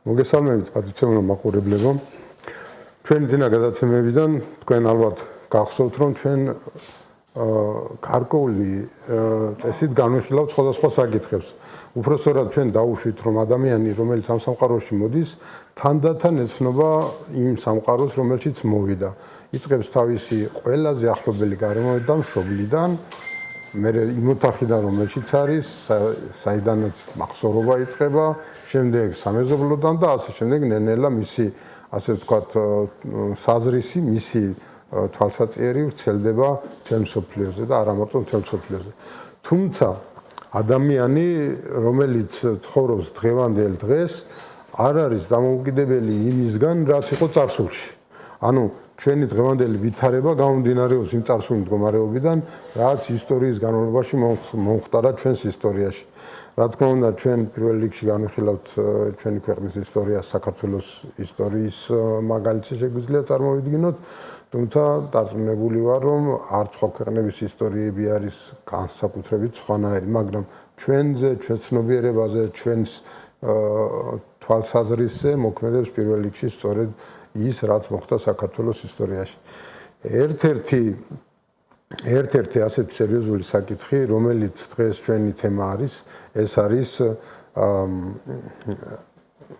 მოგესალმებით პატრიცემულო მაყურებლებო. Ჩვენ ძინა გადაცემებიდან თქვენ ალბათ გახსოვთ, რომ ჩვენ გარკვეული წესით განვიხილავთ სხვადასხვა საკითხებს. უпростоრად ჩვენ დავუშვით, რომ ადამიანი, რომელიც ამ სამყაროში მოდის, თანდათან ეცნობა იმ სამყაროს, რომელშიც მოვიდა. იწყებს თავისი ყველაზე ახლობელი გარემოებიდან და მშობლიდან, მერე იმ ოთახიდან, რომელშიც არის, საიდანაც მახსოვრობა იწყება, შემდეგ სამეზობლოდან და ასე შემდეგ ნელ-ნელა მისი, ასე ვთქვათ, საზრისი, მისი თვალსაჩინო ვრცელდება მთელ მსოფლიოზე და არა მარტო მთელ მსოფლიოზე. თუმცა ადამიანი, რომელიც ცხოვრობს დღევანდელ დღეს, არ არის დამოუკიდებელი იმისგან, რაც იყო წარსულში. ანუ ჩვენი დღევანდელი ვითარება გამომდინარეობს იმ წარსული მდგომარეობიდან, რაც ისტორიის განმავლობაში მომხდარა ჩვენს ისტორიაში. რა თქმა უნდა, ჩვენ პირველ რიგში განვიხილავთ ჩვენი ქვეყნის ისტორიას, საქართველოს ისტორიის მაგალითზე შეგვიძლია წარმოვიდგინოთ, თუმცა დარწმუნებული ვარ, რომ არც სხვა ქვეყნების ისტორიები არის განსაკუთრებით სხვანაირი, მაგრამ ჩვენზე, ჩვენ ცნობიერებაზე, ჩვენს თვალსაზრისზე მოქმედებს პირველ რიგში სწორედ ის, რაც მოხდა საქართველოს ისტორიაში. ერთ-ერთი ასეთი სერიოზული საკითხი, რომელიც დღეს ჩვენი თემა არის, ეს არის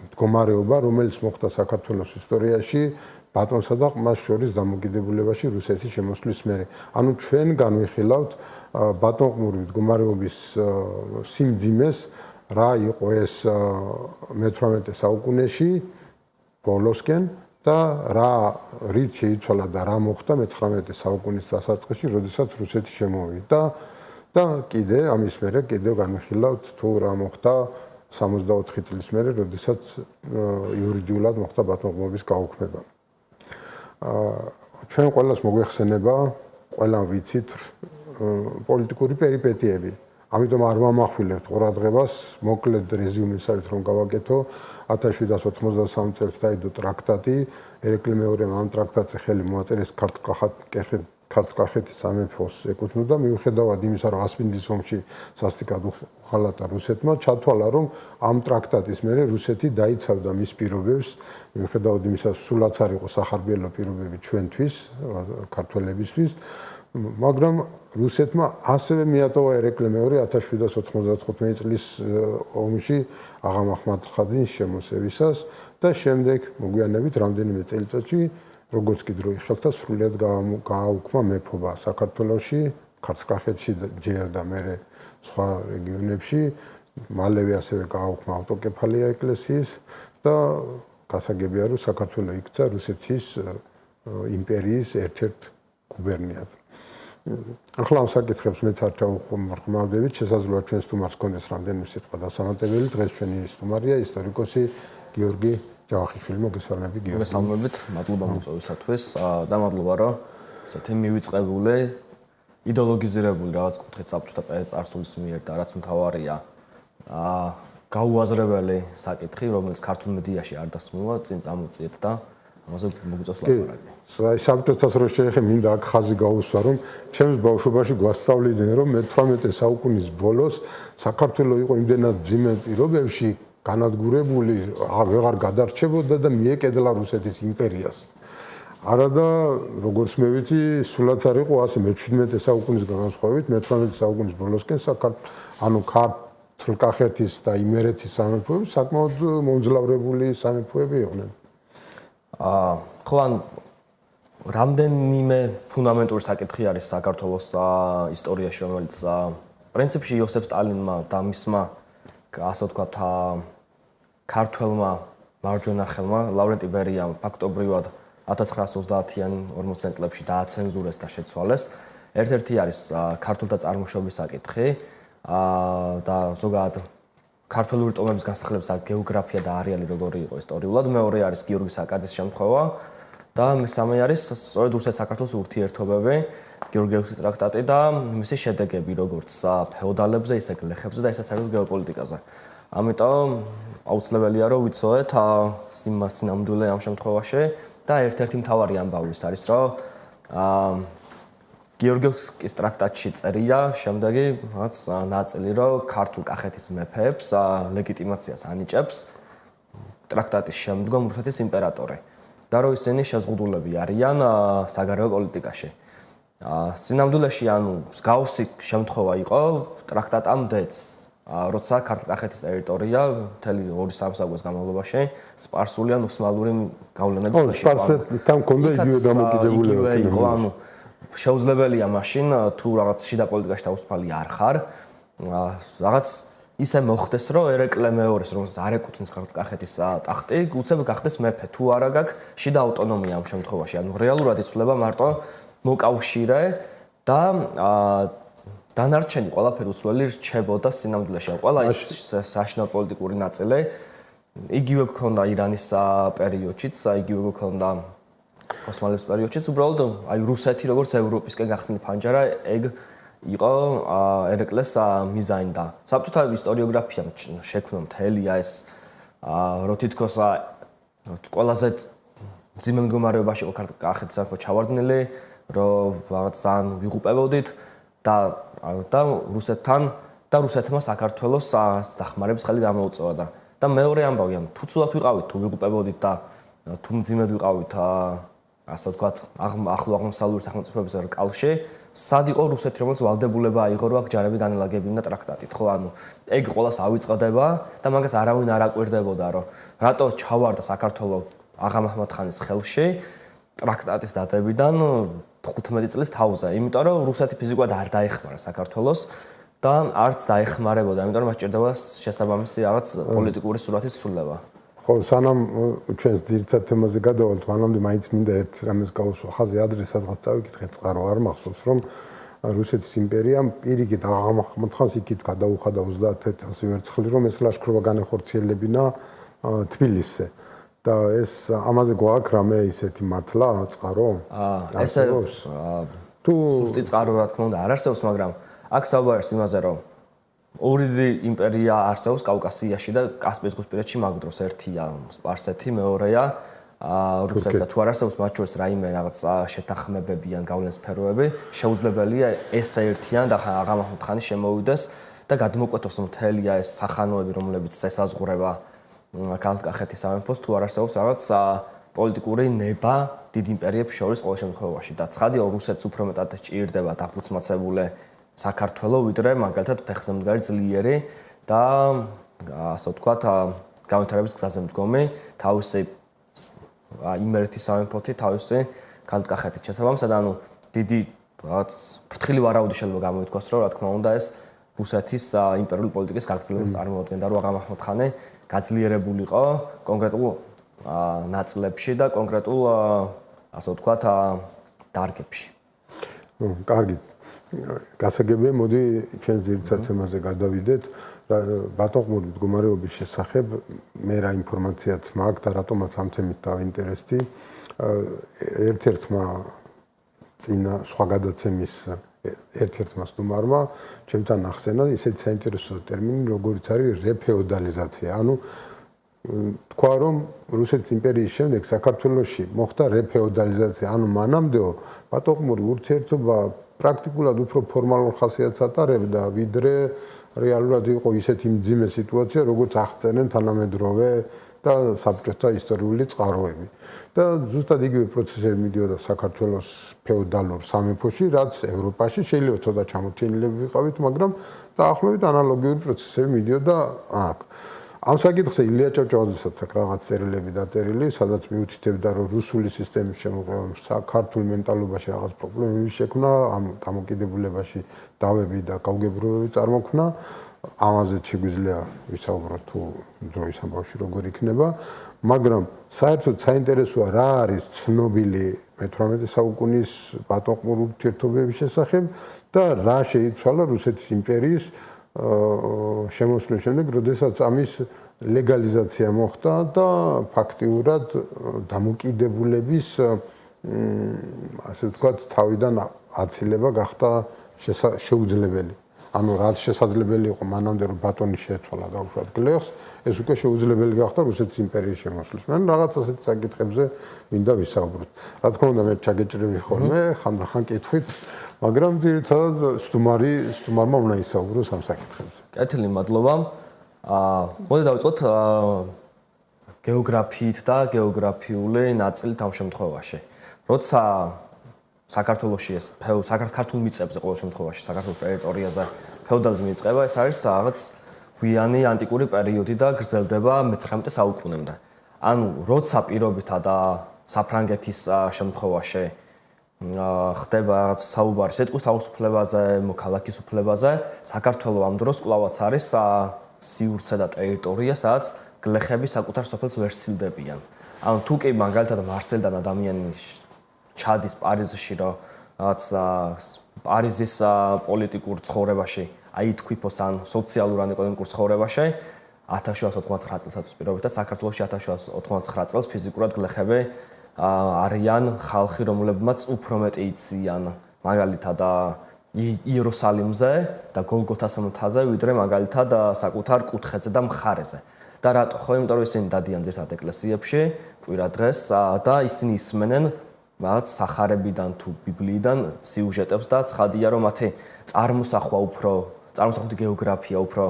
მდგომარეობა, რომელიც მოხდა საქართველოს ისტორიაში ბატონსა და ყმას შორის დამოკიდებულებაში რუსეთის შემოსვლის მერე. ანუ ჩვენ განვიხილავთ ბატონყმური მდგომარეობის სიმძიმეს, რა იყო ეს მე-18 საუკუნეში ბოლოსკენ და რით შეიცვალა და რა მოხდა მე-19 საუკუნის დასაწყისში, როდესაც რუსეთი შემოვიდა და კიდე ამის მერე კიდევ განვიხილავთ თუ რა მოხდა 64 წლის მერე, როდესაც იურიდიულად მოხდა ბატონყმობის გაუქმება. ჩვენ ყველას მოგვეხსენება, ყველამ ვიცით პოლიტიკური პერიპეტიები. ამიტომ არ ვამახვილებთ ყურადღებას, მოკლედ რეზიუმესავით რომ გავაკეთო, 1793 წელს დაიდო ტრაქტატი, ერეკლე მეორემ ამ ტრაქტატზე ხელი მოაწერეს ქართლ-კახეთის სამეფოს ეკუთვნოდა, მიუხედავად იმისა, რომ ასპინძის ომში სასტიკად უხალატა რუსეთმა, ჩათვალა, რომ ამ ტრაქტატის მერე რუსეთი დაიცავდა მის პირობებს, მიუხედავად იმისა, სულაც არ იყო სახარბიელო პირობები ჩვენთვის, ქართველებისთვის, მაგრამ რუსეთმა ასევე მიატოვა ერეკლე მეორე 1795 წლის ომში აღა მაჰმად-ხადინის შემოსევისას და შემდეგ მოგვიანებით რამდენიმე წელიწადში როგორც კი დრო იხელთა სრულიად გააუქმა მეფობა საქართველოში, ქართლ-კახეთში ჯერ და მერე სხვა რეგიონებში, მალევე ასევე გააუქმა ავტოკეფალია ეკლესიის და გასაგებია რომ საქართველო იქცა რუსეთის იმპერიის ერთ-ერთ გუბერნიად. ახლა ამ საკითხებს მეც არ ჩავხმავდებით, შესაძლოა ჩვენს სტუმარს გქონდეს რამდენიმე სიტყვა დასამატებელი. დღეს ჩვენი სტუმარია ისტორიკოსი გიორგი ჯავახიშვილი. მოგესალმებით გიორგი. მოგესალმებით, მადლობა მოწვევისათვის და მადლობა რომ ესეთი მივიწყებული იდეოლოგიზირებული რაღაც კუთხით საბჭოთა წარსულის მიერ და რაც მთავარია გაუაზრებელი საკითხი, რომელიც ქართულ მედიაში არ დასმულა, წინ წამოწიეთ და ამაზე მოგვიწევს ლაპარაკი. საბჭოთას რო შეეხე, მინდა აქ ხაზი გაუსვა, რომ ჩემს ბავშვობაში გვასწავლიდნენ, რომ მე-18 საუკუნის ბოლოს საქართველო იყო იმდენად მძიმე პირობებში განადგურებული, აღარ გადარჩებოდა და მიეკედლა რუსეთის იმპერიას. არადა, როგორც მე ვიცი, სულაც არ იყო ასე მე-17 საუკუნის განსხვავებით, მე-18 საუკუნის ბოლოსკენ ანუ ქართლ-კახეთის და იმერეთის სამეფოები საკმაოდ მომძლავრებული სამეფოები იყვნენ. ხო, რამდენიმე ფუნდამენტური საკითხი არის საქართველოს ისტორიაში, რომელიც პრინციპში იოსებ სტალინმა და მისმა, ასე ვთქვათ, ქართველმა მარჯვენა ხელმა, ლავრენტი ბერიამ ფაქტობრივად 1930-იან 40-იან წლებში დააცენზურეს და შეცვალეს. ერთ-ერთი არის ქართულთა წარმოშობის საკითხი და ზოგადად ქართველური ტომების განსახლების გეოგრაფია და არეალი როგორი იყო ისტორიულად. მეორე არის გიორგი საკაძის შემთხვევა და მესამე არის სწორედ რუსეთ-საქართველოს ურთიერთობები, გეორგიევსკის ტრაქტატი და მისი შედეგები როგორც ფეოდალებზე, ისე გლეხებზე და ისე საერთოდ გეოპოლიტიკაზე. ამიტომ აუცილებელია რომ ვიცოდეთ სინამდვილე ამ შემთხვევაში და ერთ-ერთი მთავარი ამბავი არის რომ გეორგიევსკის ტრაქტატში წერია შემდეგი რაღაც ნაწილი, რომ ქართლ-კახეთის მეფეებს ლეგიტიმაციას ანიჭებს ტრაქტატის შემდგომ რუსეთის იმპერატორი და რომ ისინი შეზღუდულები არიან საგარეო პოლიტიკაში. სინამდვილეში მსგავსი შემთხვევა იყო ტრაქტატამდეც, როცა ქართლ-კახეთის ტერიტორია მთელი 2-3 საუკუნის განმავლობაში სპარსული ან ოსმალური გავლენების ქვეშ იყო. სპარსეთთან მქონდა იგივე დამოკიდებულება. იყო, შეუძლებელია მაშინ თუ რაღაც შიდა პოლიტიკაში დაუსწრაფალი არ ხარ, რაღაც ისე მოხდეს, რომ ერეკლე მეორეს, რომელსაც არ ეკუთვნის ქართლ-კახეთის ტახტი, უცებ გახდეს მეფე. თუ არა გაქვს შიდა ავტონომია ამ შემთხვევაში, რეალურად იცვლება მარტო მოკავშირე და დანარჩენი ყველაფერი უცვლელი რჩებოდა სინამდვილეში. ყველა ის საშინაო პოლიტიკური ნაწილი იგივე გქონდა ირანის პერიოდშიც, იგივე გქონდა ოსმალების პერიოდშიც, უბრალოდ რუსეთი როგორც ევროპისკენ გახსნილი ფანჯარა ეგ იყო ერეკლეს მიზანი და საბჭოთა ისტორიოგრაფიამ შექმნა მთელი ეს რო თითქოს ყველაზე მძიმე მდგომარეობაში იყო ქართლ-კახეთის სამეფო ჩავარდნილი, რომ რაღაც ძალიან ვიღუპებოდით და რუსეთმა საქართველოს დახმარების ხელი გამოუწოდა და მეორე ამბავი თუ ცუდად ვიყავით, თუ ვიღუპებოდით და თუ მძიმედ ვიყავით ასე ვთქვათ ახლო აღმოსავლური სახელმწიფოების რკალში, სად იყო რუსეთი, რომელიც ვალდებულება აიღო, რომ აქ ჯარები განელაგებინა ტრაქტატით, ხო? ეგ ყველას ავიწყდება და მაგას არავინ არ აკვირდებოდა, რომ რატო ჩავარდა საქართველოს აღა მაჰმად-ხანის ხელში ტრაქტატის დადებიდან 15 წლის თავზე, იმიტომ რომ რუსეთი ფიზიკურად არ დაეხმარა საქართველოს და არც დაეხმარებოდა, იმიტომ რომ მას სჭირდება შესაბამისი რაღაც პოლიტიკური სურათის ცვლილება. ხო, სანამ ჩვენს ძირითად თემაზე გადავალთ, მანამდე მაინც მინდა ერთ რამეს გავუსვა. ხაზი ადრე სადღაც წავიკითხე, წყარო არ მახსოვს, რომ რუსეთის იმპერიამ პირიქით აღა მაჰმად-ხანს იქით გადაუხადა 30,000 ვერცხლი, რომ ეს ლაშქრობა განეხორციელებინა თბილისზე. და ეს ამაზე გვაქვს რამე ისეთი მართლა წყარო? ესე თუ სუსტი წყარო რა თქმა უნდა არ არსებობს, მაგრამ აქ საუბარს იმაზე, რომ ორი იმპერია არსებობს კავკასიაში და კასპიის ზღვისპირეთში მაგ დროს ერთია სპარსეთი, მეორეა რუსეთი და თუ არ არსებობს მათ შორის რაიმე რაღაც შეთანხმებები ან გავლენის სფეროები, შეუძლებელია ეს ერთიან და აღა მაჰმად-ხანი შემოვიდეს და გადმოკვეთოს მთელი ეს სახანოები, რომლებიც ესაზღვრება ქართლ-კახეთის სამეფოს, თუ არ არსებობს რაღაც პოლიტიკური ნება დიდ იმპერიებს შორის ყოველ შემთხვევაში და ცხადია რუსეთს უფრო მეტად ჭირდება დაფუძმაცებული საქართველოს, ვიდრე მაგალითად ფეხსამდგარი ძლიერი და ასე ვთქვათ განვითარების გზაზე მდგომი თავისი იმერეთის სამეფოთი, თავისი ქართლ-კახეთის შესაბამისად, დიდი რაღაც ფრთხილი ვარაუდი შეიძლება გამოითქვას, რომ რა თქმა უნდა ეს რუსეთის იმპერიული პოლიტიკის გაგრძელებას წარმოადგენდა, რომ აღა მაჰმად-ხანი გაძლიერებულიყო კონკრეტულ ნაწილებში და კონკრეტულ ასე ვთქვათ დარგებში. კარგი. გასაგებია, მოდი ჩვენს ძირითად თემაზე გადავიდეთ. ბატონყმური მდგომარეობის შესახებ მე რა ინფორმაციაც მაქვს და რატომაც ამ თემით დავინტერესდი. ერთ-ერთმა წინა სხვა გადაცემის ერთ-ერთმა სტუმარმა ჩემთან ახსენა ისეთი საინტერესო ტერმინი, როგორიც არის რეფეოდალიზაცია. თქვა რომ რუსეთის იმპერიის შემდეგ საქართველოში მოხდა რეფეოდალიზაცია. მანამდეო ბატონყმური ურთიერთობა პრაქტიკულად უფრო ფორმალურ ხასიათს ატარებდა, ვიდრე რეალურად იყო ისეთი მძიმე სიტუაცია, როგორც აღწერენ თანამედროვე და საბჭოთა ისტორიული წყაროები. და ზუსტად იგივე პროცესები მიდიოდა საქართველოს ფეოდალურ სამეფოში, რაც ევროპაში შეიძლება ცოტა ჩამოთვლილები ვიყავით, მაგრამ დაახლოებით ანალოგიური პროცესები მიდიოდა აქ. ამ საკითხზე ილია ჭავჭავაძესაც აქვს რაღაც წერილები დაწერილი, სადაც მიუთითებდა, რომ რუსული სისტემის შემოღებამ საქართველოს მენტალობაში რაღაც პრობლემები შექმნა, ამ დამოკიდებულებაში დავები და გაუგებრობები წარმოქმნა. ამაზეც შეგვიძლია ვისაუბროთ თუ დროის ამბავში როგორ იქნება, მაგრამ საერთოდ საინტერესოა რა არის ცნობილი მე-18 საუკუნის ბატონყმურ ურთიერთობების შესახებ და რა შეიცვალა რუსეთის იმპერიის შემოსვლის შემდეგ, როდესაც ამის ლეგალიზაცია მოხდა და ფაქტიურად დამოკიდებულების ასე ვთქვათ თავიდან აცილება გახდა შეუძლებელი. რაც შესაძლებელი იყო მანამდე რომ ბატონი შეეცვალა და უშუალოდ გლეხს, ეს უკვე შეუძლებელი გახდა რუსეთის იმპერიის შემოსვლის. მე რაღაც ასეთ საკითხებზე მინდა ვისაუბროთ. რა თქმა უნდა მე ჩაგეჭრები ხოლმე, ხანდახან კითხვით, მაგრამ ძირითადად სტუმარმა უნდა ისაუბროს ამ საკითხებზე. კეთილი, მადლობა. მოდი დავიწყოთ გეოგრაფიით და გეოგრაფიული ნაწილით ამ შემთხვევაში. როცა საქართველოში ეს ქართულ მიწებზე ყოველ შემთხვევაში საქართველოს ტერიტორიაზე ფეოდალიზმი იწყება, ეს არის რაღაც გვიანი ანტიკური პერიოდი და გრძელდება მე-19 საუკუნემდე. ანუ როცა პირობითა და საფრანგეთის შემთხვევაში ხდება რაღაც საუბარი სიტყვის თავისუფლებაზე, მოქალაქის უფლებაზე, საქართველოს ამ დროს კვლავაც არის სივრცე და ტერიტორია, სადაც გლეხები საკუთარ სოფელს ვერ სცილდებიან. ანუ თუ კი მაგალითად მარსელიდან ადამიანი ჩადის პარიზში, რომ რაღაც პარიზის პოლიტიკურ ცხოვრებაში აითქვიფოს ან სოციალურ ან ეკონომიკურ ცხოვრებაში 1799 წელს პირობითად საქართველოში 1799 წელს ფიზიკურად გლეხები არიან ხალხი, რომლებმაც უფრო მეტი იციან მაგალითად იერუსალიმზე და გოლგოთას მთაზე, ვიდრე მაგალითად საკუთარ კუთხეზე და მხარეზე. და რატო? ხო, იმიტომ რომ ისინი დადიან ძირთად ეკლესიებში კვირა დღეს და ისინი ისმენენ რაღაც სახარებიდან თუ ბიბლიიდან სიუჟეტებს და ცხადია რომ მათი წარმოსახვადი გეოგრაფია უფრო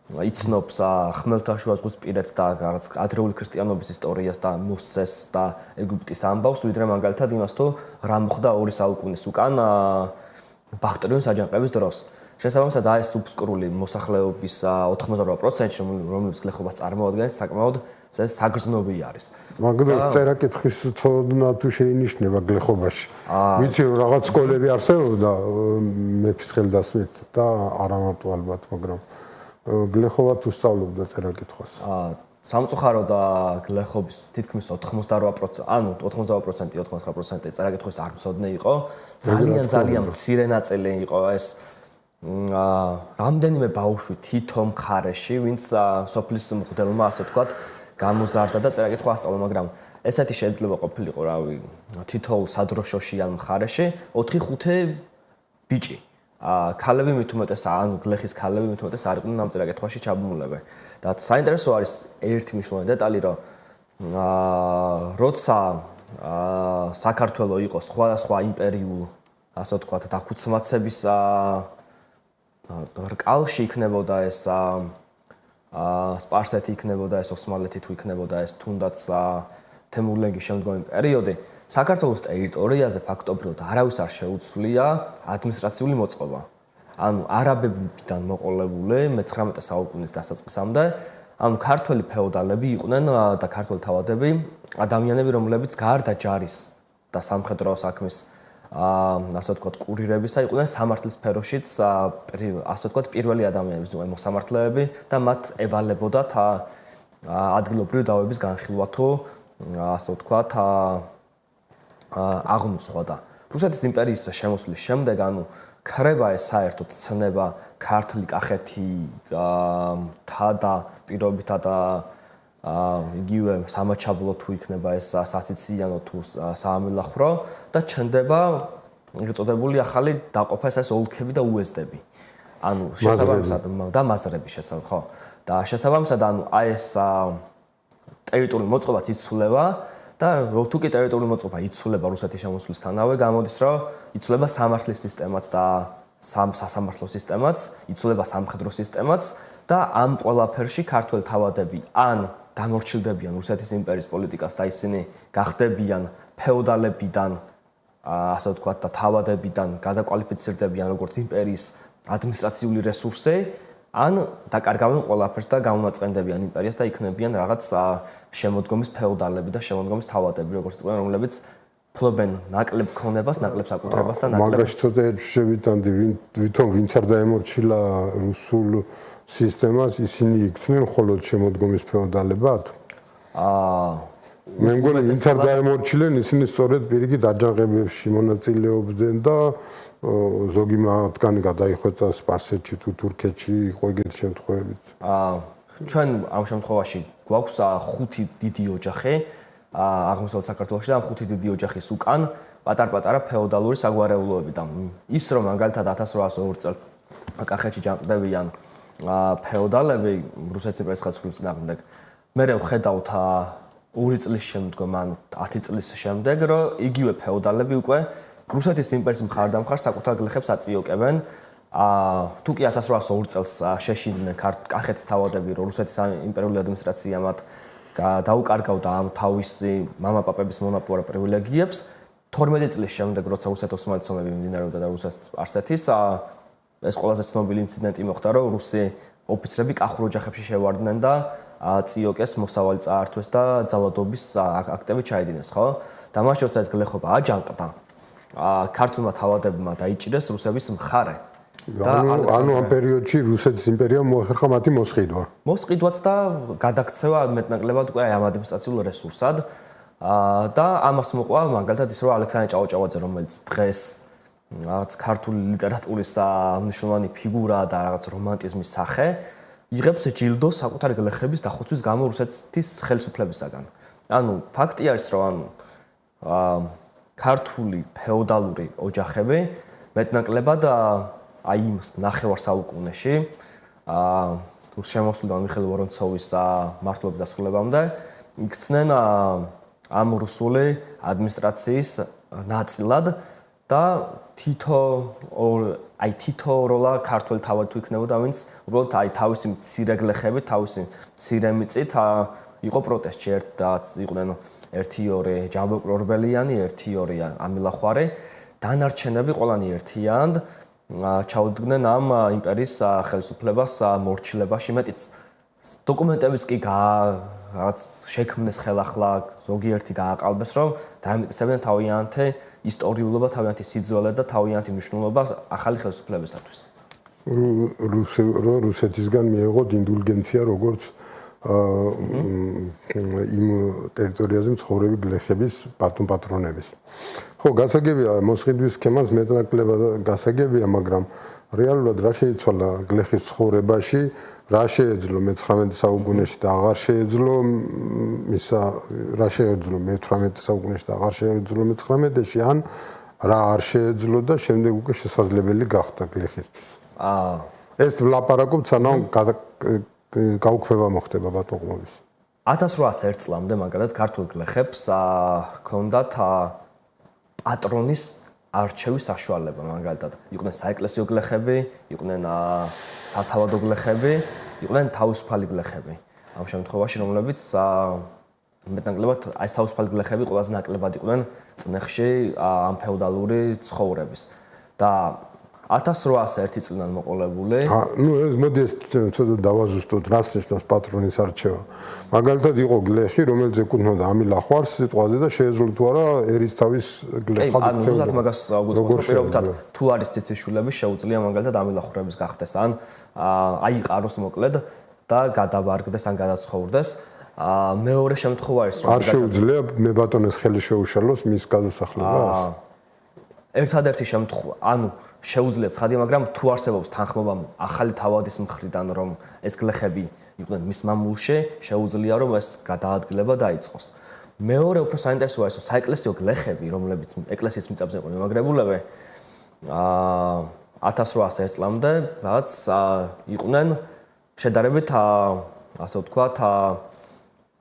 იცნობს ხმელთაშუა ზღვისპირეთს და რაღაც ადრეული ქრისტიანობის ისტორიას და მოსეს და ეგვიპტის ამბავს, ვიდრე მაგალითად იმას თუ რა მოხდა 2 საუკუნის უკან ბახტრიონის აჯანყების დროს. შესაბამისად ეს უბსკურული მოსახლეობის 88%, რომლებიც გლეხობას წარმოადგენს, საკმაოდ საგრძნობი არის. მაგდროს წერა-კითხვის ცოდნა თუ შეინიშნება გლეხობაში. ვიცი რომ რაღაც სკოლები არსებობდა მეფის ხელდასმით და არა მარტო ალბათ, მაგრამ გლეხობა თუ სწავლობდა წერა-კითხვას. სამწუხაროდ გლეხობის თითქმის 88%, ანუ 88%, 99% წერა-კითხვის არ მცოდნე იყო. ძალიან მცირე ნაწილი იყო ეს რამდენიმე ბავშვი თითო მხარეში, ვინც სოფლის მღვდელმა, ასე ვთქვათ, გამოზარდა და წერა-კითხვა ასწავლა, მაგრამ ესეთი შეიძლება ყოფილიყო, რავი, თითოეულ სადროშოში ან მხარეში 4-5 ბიჭი. ქალები მით უმეტეს, ანუ გლეხის ქალები მით უმეტეს არ იყვნენ ამ წერა-კითხვაში ჩაბმულები. და საინტერესო არის ერთი მნიშვნელოვანი დეტალი, რომ როცა საქართველო იყო სხვადასხვა იმპერიულ, ასე ვთქვათ, დაქუცმაცების რკალში იქნებოდა ეს სპარსეთი იქნებოდა ეს ოსმალეთი თუ იქნებოდა ეს თუნდაც თემურლენგის შემდგომი პერიოდი, საქართველოს ტერიტორიაზე ფაქტობრივად არავის არ შეუცვლია ადმინისტრაციული მოწყობა. ანუ არაბებიდან მოყოლებული მე-19 საუკუნის დასაწყისამდე, ანუ ქართველი ფეოდალები იყვნენ და ქართველი თავადები ადამიანები, რომლებიც გარდა ჯარის და სამხედრო საქმის ასე ვთქვათ, კურირებისა იყვნენ სამართლის სფეროშიც ასე ვთქვათ, პირველი ადამიანების მოსამართლეები და მათ ევალებოდათ ადგილობრივი დავების განხილვა თუ ასე ვთქვათ, აღნუსხვა და რუსეთის იმპერიის შემოსვლის შემდეგ, ანუ ქრება ეს საერთოდ ცნება ქართლი კახეთი თა და პირობითად იგივე სამაჩაბლო თუ იქნება ეს სასიცილიანო თუ საამილახრო და ჩნდება ეწოდებული ახალი დაყოფა ეს ოლქები და უეზდები. ანუ შესაბამისად და მაზრები შესაბამისად, ხო? და შესაბამისად ანუ ეს ტერიტორიული მოწყობაც იცვლება და თუ კი ტერიტორიული მოწყობა იცვლება რუსეთის შემოსვლისთანავე, გამოდის რომ იცვლება სამართლის სისტემაც და სასამართლო სისტემაც, იცვლება სამხედრო სისტემაც და ამ ყველაფერში ქართველი თავადები ან დამორჩილდებიან რუსეთის იმპერიის პოლიტიკას და ისინი გახდებიან ფეოდალებიდან, ასე ვთქვათ, და თავადებიდან გადაკვალიფიცირდებიან როგორც იმპერიის ადმინისტრაციული რესურსი, ან დაკარგავენ ყველაფერს და გამომაწყენდებიან იმპერიას და იქნებიან რაღაც შემოდგომის ფეოდალები და შემოდგომის თავადები, როგორც თქვენ, რომლებიც ფლობენ ნაკლებ ქონებას, ნაკლებ საკუთრებას და ნაკლებ მაგაში ცოტა შევიტანდი, ვითომ ვინც არ დაემორჩილა რუსულ სისტემას, ისინი იქცნენ მხოლოდ შემოდგომის ფეოდალებად? მე მგონი ვინც არ დაემორჩილენ, ისინი სწორედ პირიქით აჯანყებებში მონაწილეობდნენ და ზოგი მათგანი გადაიხვეწა სპარსეთში თუ თურქეთში, იყო ეგეთი შემთხვევებით. ჩვენ ამ შემთხვევაში გვაქვს 5 დიდი ოჯახი აღმოსავლეთ საქართველოში და ამ 5 დიდი ოჯახის უკან პატარ-პატარა ფეოდალური საგვარეულოები და ის რომ მაგალითად 1802 წელს კახეთში ჯანყდებიან ფეოდალები რუსეთის იმპერიის ხელისუფლების წინააღმდეგ, მე ვხედავთ 2 წლის შემდგომ ან 10 წლის შემდეგ, რომ იგივე ფეოდალები უკვე რუსეთის იმპერიის მხარდამხარ საკუთარ გლეხებს აწიოკებენ. თუ კი 1802 წელს შეშინდნენ კახეთის თავადები, რომ რუსეთის იმპერიული ადმინისტრაცია მათ დაუკარგავდა ამ თავისი მამაპაპების მონაპოვარ პრივილეგიებს 12 წლის შემდეგ, როცა რუსეთ-ოსმალეთის ომები მიმდინარეობდა და რუსეთ-სპარსეთის, ეს ყველაზე ცნობილი ინციდენტი მოხდა, რომ რუსი ოფიცრები კახურ ოჯახებში შევარდნენ და წიოკეს მოსავალი წაართვეს და ძალადობის აქტები ჩაიდინეს, ხო? და მას როცა ეს გლეხობა აჯანყდა, ქართულმა თავადებმა დაიჭირეს რუსების მხარე. ანუ ამ პერიოდში რუსეთის იმპერიამ მოახერხა მათი მოსყიდვა. მოსყიდვაც და გადაქცევა მეტნაკლებად უკვე ამ ადმინისტრაციულ რესურსად. და ამას მოყვა მაგალითად ის რომ ალექსანდრე ჭავჭავაძე, რომელიც დღეს რაღაც ქართული ლიტერატურის მნიშვნელოვანი ფიგურა და რაღაც რომანტიზმის სახე, იღებს ჯილდოს საკუთარი გლეხების დახოცვის გამო რუსეთის ხელისუფლებისაგან. ანუ ფაქტი არის რომ ქართული ფეოდალური ოჯახები მეტნაკლებად აი იმ ნახევარ საუკუნეში შემოსვლიდან მიხეილ ვორონცოვის მმართველობის დასრულებამდე იქცნენ ამ რუსული ადმინისტრაციის ნაწილად და თითო როლა ქართული თავად თუ იქნებოდა, ვინც უბრალოდ აი თავისი მცირე გლეხებით, თავისი მცირე მიწით იყო პროტესტში, იყვნენ 1-2 ჯამბო პრორბელიანი, 1-2 ამილახვარი, დანარჩენები ყველანი ერთიანად ჩაუდგნენ ამ იმპერიის ხელისუფლებას მორჩილებაში. მეტიც დოკუმენტებიც კი რაღაც შექმნეს ხელახლა, ზოგიერთი გააყალბეს, რომ დაემტკიცებდნენ თავიანთი ისტორიულობა, თავიანთი სიძველე და თავიანთი მნიშვნელობა ახალი ხელისუფლებისათვის. რუსეთისგან მიიღოთ ინდულგენცია როგორც იმ ტერიტორიაზე მცხოვრები გლეხების პატრონების. ხო, გასაგებია მოსყიდვის სქემას მეტნაკლებად გასაგებია, მაგრამ რეალურად რა შეიცვალა გლეხის ცხოვრებაში, რა შეეძლო მე-19 საუკუნეში და აღარ შეეძლო რა შეეძლო მე-18 საუკუნეში და აღარ შეეძლო მე-19-ში, ან რა არ შეეძლო და შემდეგ უკვე შესაძლებელი გახდა გლეხისთვის. ეს ვლაპარაკობ, სანამ გაუქმება მოხდება ბატონყმობის. 1801 წლამდე მაგალითად ქართულ გლეხებს ჰქონდათ პატრონის არჩევის საშუალება, მაგალითად იყვნენ საეკლესიო გლეხები, იყვნენ სათავადო გლეხები, იყვნენ თავისუფალი გლეხები. ამ შემთხვევაში რომლებიც მეტნაკლებად ეს თავისუფალი გლეხები ყველაზე ნაკლებად იყვნენ წნეხში ამ ფეოდალური ცხოვრების. და 1801 წლიდან მოყოლებული. ეს მოდი ეს ცოტა დავაზუსტოთ, რას ნიშნავს პატრონის არჩევა. მაგალითად იყო გლეხი, რომელიც ეკუთვნოდა ამილახვარს სიტყვაზე და შეეძლო თუ არა ერისთავის გლეხად. ანუ ზუსტად მაგას აღვიძებთ, პირობითად თუ არის ციციშვილები, შეუძლია მაგალითად ამილახვრების გახდეს, ან აიყაროს მოკლედ და გადაბარგდეს ან გადაცხოვრდეს. მეორე შემთხვევა ის რომ არ შეუძლია მებატონეს ხელი შეუშალოს მის გადასახლებას. ერთადერთი შემთხვევა, ანუ შეუძლია ცხადია, მაგრამ თუ არსებობს თანხმობა ახალი თავადის მხრიდან, რომ ეს გლეხები იყვნენ მის მამულში, შეუძლია რომ ეს გადაადგილება დაიწყოს. მეორე უფრო საინტერესოა ის, რომ საეკლესიო გლეხები, რომლებიც ეკლესიის მიწებზე იყვნენ მემაგრებულები, 1801 წლამდე რაღაც იყვნენ შედარებით ასე ვთქვათ,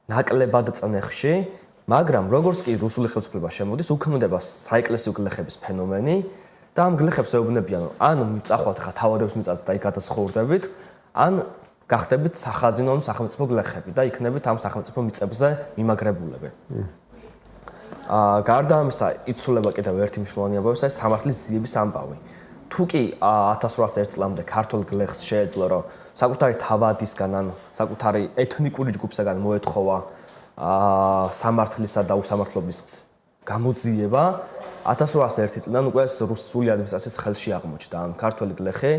ნაკლებად წნეხში, მაგრამ როგორც კი რუსული ხელისუფლება შემოდის, უქმდება საეკლესიო გლეხების ფენომენი და ამ გლეხებს ეუბნებიან, ან მიწახვალთ ხა თავადების მიწაზე და იქ გადაცხოვრდებით, ან გახდებით სახაზინო ან სახელმწიფო გლეხები და იქნებით ამ სახელმწიფო მიწებზე მიმაგრებულები. გარდა ამისა, იცვლება კიდევ ერთი მნიშვნელოვანი ამბავი, ეს სამართლის ძიების ამბავი. თუ კი 1801 წლამდე ქართულ გლეხს შეეძლო, რომ საკუთარი თავადისგან ან საკუთარი ეთნიკური ჯგუფისგან მოეთხოვა სამართლისა და უსამართლობის გამოძიება, 1801 წლიდან უკვე რუსული ადმინისტრაციის ხელში აღმოჩნდა. ან ქართველი გლეხი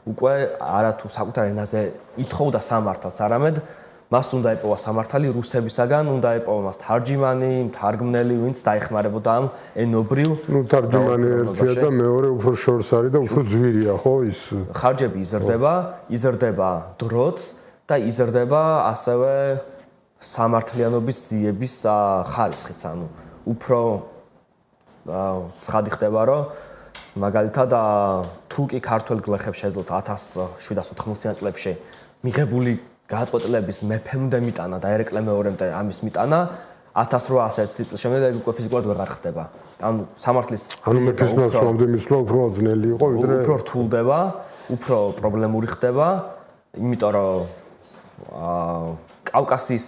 უკვე არათუ საკუთარ ენაზე ითხოვდა სამართალს, არამედ მას უნდა ეპოვა სამართალი რუსებისაგან, უნდა ეპოვა მას თარჯიმანი, მთარგმნელი, ვინც დაეხმარებოდა ამ ენობრივ. თარჯიმანი ერთია და მეორე უფრო შორს არის და უფრო ძვირია, ხო ის? ხარჯები იზრდება დროც და იზრდება ასევე სამართლიანობის ძიების ხარისხიც, ანუ უფრო ცხადი ხდება, რომ მაგალითად თუ კი ქართველ გლეხებს შეეძლოთ 1780-იან წლებში მიღებული გადაწყვეტილების მეფემდე მიტანა და ერეკლე მეორემდე ამის მიტანა 1801 წლის შემდეგ უკვე ფიზიკურად ვეღარ ხდება. ანუ სამართლის მეფის ნაცვლამდე მისვლა უფრო ძნელი იყო, ვიდრე უფრო რთულდება, უფრო პრობლემური ხდება, იმიტომ რომ კავკასიის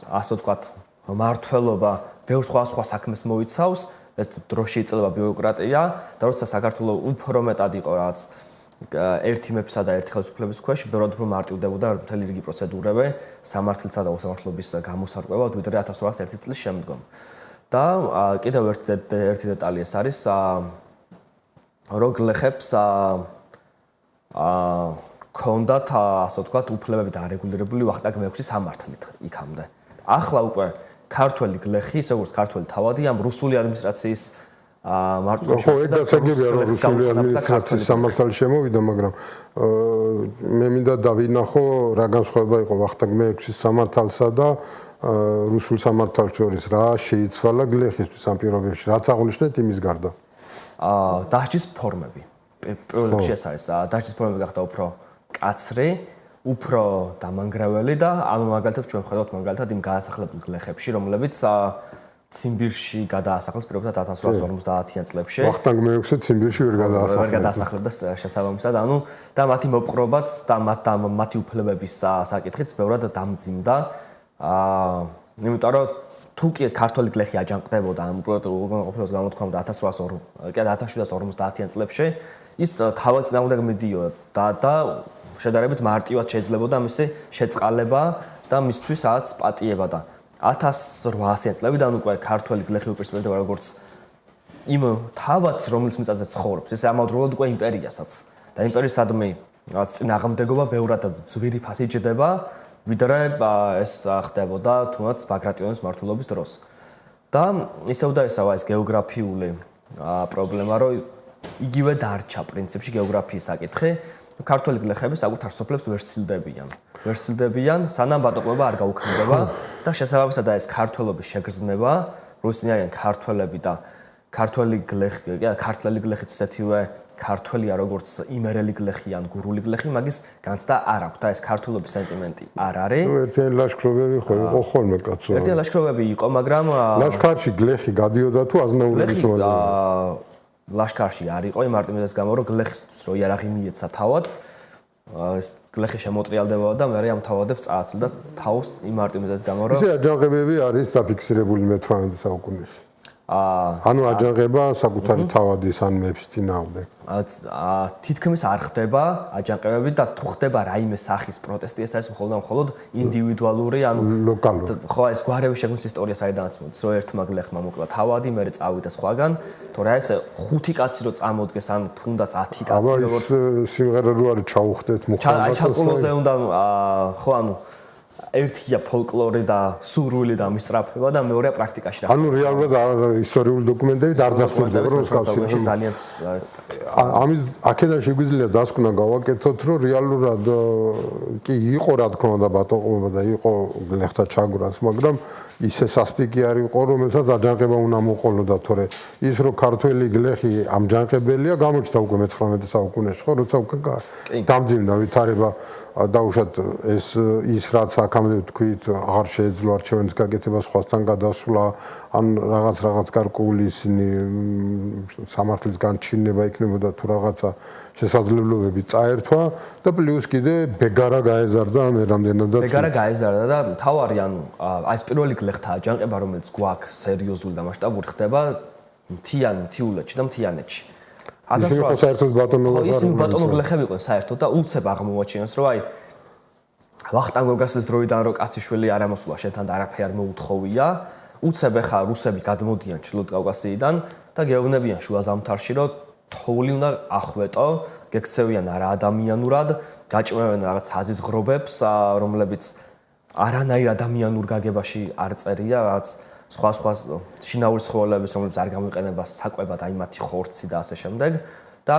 ასე ვთქვათ, მართლობა ბევრ სხვა საქმეს მოიცავს, ეს დროში იწლება ბიუროკრატია და როცა საქართველოს უფრო მეტად იყო რაც ერთი მეფსა და ერთი ხელისუფლების ქვეშ, ბევრად უფრო მარტივდებოდა მთელი რიგი პროცედურები სამართლისა და უსამართლობის გამოსარკვევად, ვიდრე 1801 წლის შემდგომ. და კიდევ ერთი დეტალი ეს არის, რომ გლეხებს ქონდათ, ასე ვთქვათ, უფლებები დარეგულირებული ვახტანგ მე-6 სამართლით იქამდე. ახლა უკვე ქართველი გლეხი, ისე როგორც ქართველი თავადი, ამ რუსული ადმინისტრაციის მარწუხებში ხო, ეგ დასაგებია, რომ რუსული ადმინისტრაციის სამართალი შემოვიდა, მაგრამ მე მინდა დავინახო რა განსხვავება იყო ვახტანგ მე-6 სამართალსა და რუსულ სამართალს შორის, რა შეიცვალა გლეხისთვის ამ პირობებში, რაც აღნიშნეთ იმის გარდა. დასჯის ფორმები. პირველ რიგში ეს არის, დასჯის ფორმები გახდა უფრო კაცრი, უფრო დამანგრეველი და ამ მაგალითებს ჩვენ ვხედავთ მაგალითად იმ გადასახლებულ გლეხებში, რომლებიც ციმბირში გადაასახლეს პირველად 1850-იან წლებში. ვახტანგ მე-6 ციმბირში ვერ გადაასახლებდა შესაბამისად, და მათი მოპყრობაც და მათი უფლებების საკითხიც ბევრად დამძიმდა. იმიტომ რომ თუ კი ქართველი გლეხი აჯანყდებოდა ამ უპირატესობას გამოთქვამდა 1750-იან წლებში, ის თავად წინააღმდეგ მიდიოდა და შედარებით მარტივად შეიძლებოდა მისი შეწყალება და მისთვის რაღაც პატიება და 1800-იან წლებიდან უკვე ქართველი გლეხი უპირისპირდება როგორც იმ თავადს, რომელიც მიწაზე ცხოვრობს, ესე ამავდროულად უკვე იმპერიასაც და იმპერიისადმი რაღაც წინააღმდეგობა ბევრად ძვირი ფასი ჯდება, ვიდრე ეს ხდებოდა თუნდაც ბაგრატიონის მმართველობის დროს. და ისევ და ესაა ეს გეოგრაფიული პრობლემა, რომ იგივე დარჩა პრინციპში გეოგრაფიის საკითხი. ქართველი გლეხები საკუთარ სოფლებს ვერ ცილდებიან, სანამ ბატონყმობა არ გაუქმდება და შესაბამისად ეს ქართველობის შეგრძნება, რუსინი არიან ქართველები და ქართველი გლეხიც ისეთივე ქართველია როგორც იმერელი გლეხი ან გურული გლეხი, მაგის განცდა არ აქვს და ეს ქართველობის სენტიმენტი არ არის. ერთიანი ლაშქრობები ხო იყო ხოლმე კაცო. ერთიანი ლაშქრობები იყო, მაგრამ ლაშქარში გლეხი გადიოდა თუ აზნაურების მოვალე. ლაშქარში არ იყო იმ არტიმიზეს გამო, რომ გლეხისთვის რო იარაღი მიეცა თავადს, ეს გლეხი შემოტრიალდებოდა და მე ამ თავადებს წააცლდა თავს იმ არტიმიზეს გამო, რომ ისე აჯანყებები არის დაფიქსირებული მე-18 საუკუნეში. ანუ აჯანყება საკუთარი თავადის ან მეფის წინააღმდეგ. თითქმის არ ხდება აჯანყებები და თუ ხდება რაიმე სახის პროტესტი, ეს არის მხოლოდ ინდივიდუალური, ანუ ლოკალური. ხო, ეს გვარების შექმნის ისტორია საიდანაც მოდის, რომ ერთმა გლეხმა მოკლა თავადი, მერე წავიდა სხვაგან, თორე ეს 5 კაცი რო წამოდგეს, ან თუნდაც 10 კაცი როგორც სიმღერა რო არის ჩაუხდეთ მუხლად. აი ჩაკულოზე უნდა ხო, ანუ ერთია ფოლკლორი და სურვილი და მისწრაფება და მეორეა პრაქტიკაში. ანუ რეალურად ისტორიული დოკუმენტები არ დასრულდება, რომ კავშირში ძალიან ამის აქედან შეგვიძლია დასკვნა გავაკეთოთ, რომ რეალურად კი იყო რა თქმა უნდა ბატონყმობა და იყო გლეხთა ჩაგვრაც, მაგრამ ისე სასტიკი არ იყო, რომელსაც აჯანყება უნდა მოყოლოდა, თორე ის რომ ქართველი გლეხი ამჯანყებელია, გამოჩნდა უკვე მე-19 საუკუნეში, ხო, როცა უკვე დამძიმდა ვითარება დაუშვათ ის რაც აქამდე თქვით აღარ შეეძლო არჩევანის გაკეთება სხვასთან გადასვლა ან რაღაც გარკვეული ისინი სამართლის განჩინება იქნებოდა თუ რაღაცა შესაძლებლობები წაერთვა და პლუს კიდე ბეგარა გაეზარდა მე რამდენადაც ბეგარა გაეზარდა და თავარი ანუ აი ეს პირველი გლეხთა აჯანყება რომელიც გვაქვს სერიოზული და მასშტაბური ხდება მთიულეთში და მთიანეთში ისინი ხო საერთოდ ბატონობას არ ისინი ბატონო გლეხები იყვნენ საერთოდ და უცებ აღმოაჩინეს რომ აი ვახტანგ გორგასლის დროიდან რომ კაციშვილი არ ამოსულა შენთან და არაფერი არ მოუთხოვია უცებ ახლა რუსები გადმოდიან ჩრდილოეთ კავკასიიდან და გეუბნებიან შუა ზამთარში რომ თოვლი უნდა ახვეტო გექცევიან არა ადამიანურად გაჭმევენ რაღაც აზიზღრობებს რომლებიც არანაირ ადამიანურ გაგებაში არ წერია რაღაც სხვა შინაური ცხოველების რომლებიც არ გამოიყენება საკვებად აი მათი ხორცი და ასე შემდეგ და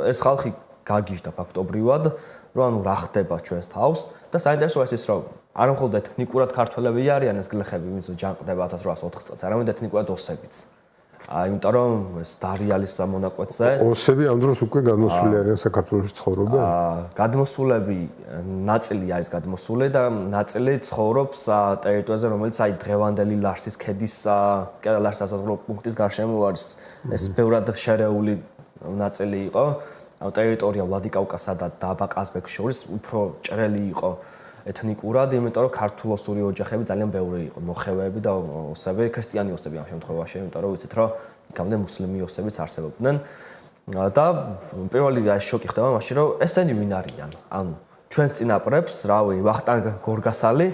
ეს ხალხი გაგიჟდა ფაქტობრივად რომ ანუ რა ხდება ჩვენს თავს და საინტერესოა ის რომ არა მხოლოდ ეთნიკურად ქართველები არიან ეს გლეხები ვინც ჯანყდება 1804 წელს არამედ ეთნიკურად ოსებიც იმიტომ რომ ეს დარიალის მონაკვეთზე ოსები ამ დროს უკვე გადმოსული არიან საქართველოში ცხოვრობენ გადმოსულები ნაწილი არის გადმოსული და ნაწილი ცხოვრობს ტერიტორიაზე რომელიც აი დღევანდელი ლარსის ქედის ლარსის საზღვაო პუნქტის გარშემო არის ეს ბევრად შერეული ნაწილი იყო ტერიტორია ვლადიკავკასა და დაბა ყაზბეგს შორის უფრო ჭრელი იყო ეთნიკურად, იმიტომ რომ ქართულოსური ოჯახები ძალიან ბევრი იყო, მოხევეები და ოსები, ქრისტიანი ოსები ამ შემთხვევაში, იმიტომ რომ ვიცით რომ იქამდე მუსლიმი ოსებიც არსებობდნენ. და პირველი აი შოკი ხდება მაშინ რომ ესენი ვინ არიან? ანუ ჩვენს წინაპრებს, რავი, ვახტანგ გორგასალი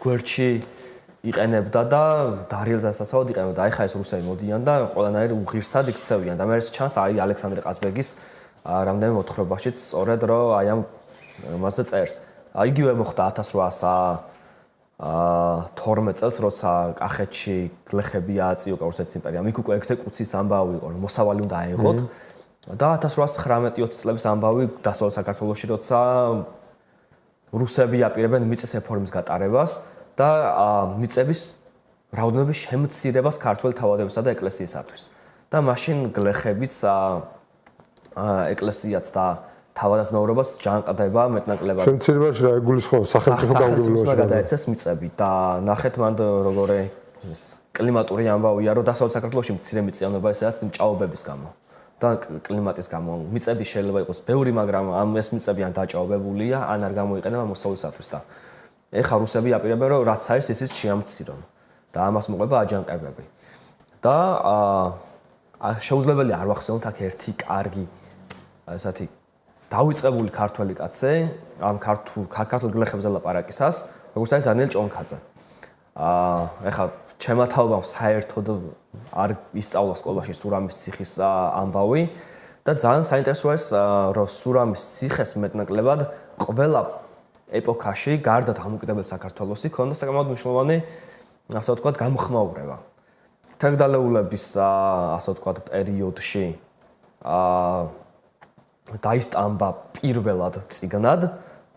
გვერდში იყენებდა და დარიელს დასაცავად იყენებდა. აი ხა ეს რუსები მოდიან და ყველანაირ უღირსად იქცევიან და მე ეს ჩანს აი ალექსანდრე ყაზბეგის რამდენიმე მოთხრობაშიც სწორედ რომ აი ამ მასზე წერს. იგივე მოხდა 1812 წელს, როცა კახეთში გლეხები ააწიო რუსეთის იმპერიამ. იქ უკვე ეგზეკუციის ამბავი იყო, რომ მოსავალი უნდა აეღოთ. და 1819-20 წლების ამბავი დასავლეთ საქართველოში, როცა რუსები აპირებენ მიწის რეფორმის გატარებას და მიწების რაოდენობის შემცირებას ქართველ თავადებისა და ეკლესიისათვის. და მაშინ გლეხებიც ეკლესიაც და თავადაზნაურობას ჯანყდება მეტნაკლებად. შემცირებაში რა ეგულისხმება სახელმწიფო გამგებლობაში გადაეცეს მიწები და ნახეთ მანდ როგორი ეს კლიმატური ამბავია, რომ დასავლეთ საქართველოში მცირე მიწიანობა ესეც მჭაობების გამო და კლიმატის გამო მიწები შეიძლება იყოს ბევრი, მაგრამ ამ ეს მიწები ან დაჭაობებულია, ან არ გამოიყენება მოსავლისათვის და ეხა რუსები აპირებენ რომ რაც არის ისიც შეამცირონ და ამას მოყვება აჯანყებები. და შეუძლებელი არ ვახსენოთ აქ ერთი კარგი ესეთი დავიწყებული ქართველი კაცი ამ ქართულ გლეხებზე ლაპარაკისას, როგორც არის დანიელ ჭონქაძე. ეხლა ჩემმა თაობამ საერთოდ არ ისწავლა სკოლაში სურამის ციხის ამბავი და ძალიან საინტერესო არის რომ სურამის ციხეს მეტნაკლებად ყველა ეპოქაში გარდა დამოუკიდებელ საქართველოსი ქონდა საკმაოდ მნიშვნელოვანი ასე ვთქვათ გამოხმაურება. თერგდალეულების ასე ვთქვათ პერიოდში დაისტამბა პირველად წიგნად,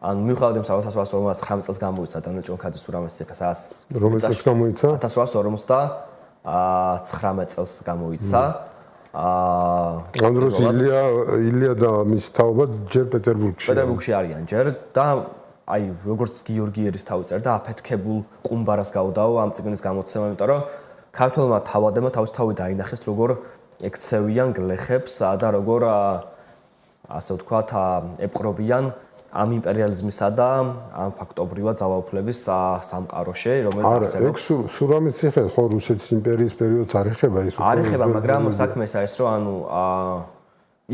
ან მიუხედავად იმისა, რომ 1859 წელს გამოიცა დანიელ ჭონქაძის სურამის ციხე, სადაც რომელი წელს გამოიცა? 1859 წელს გამოიცა. ამ დროს ილია და მისი თაობა ჯერ პეტერბურგში არიან ჯერ და აი როგორც გიორგი ერისთავი წერდა, აფეთქებულ ყუმბარას გავდაო ამ წიგნის გამოცემა, იმიტომ რომ ქართველმა თავადებმა თავის თავი დაინახეს, როგორ ექცევიან გლეხებს და როგორ ასე ვთქვათ, ეპყრობიან ამ იმპერიალიზმისა და ამ ფაქტობრივად ძალაუფლების სამყაროში, რომელიც არსებობს. არა, სურამის ციხე ხო რუსეთის იმპერიის პერიოდს არ ეხება ის არ ეხება, მაგრამ საქმე ის რომ ანუ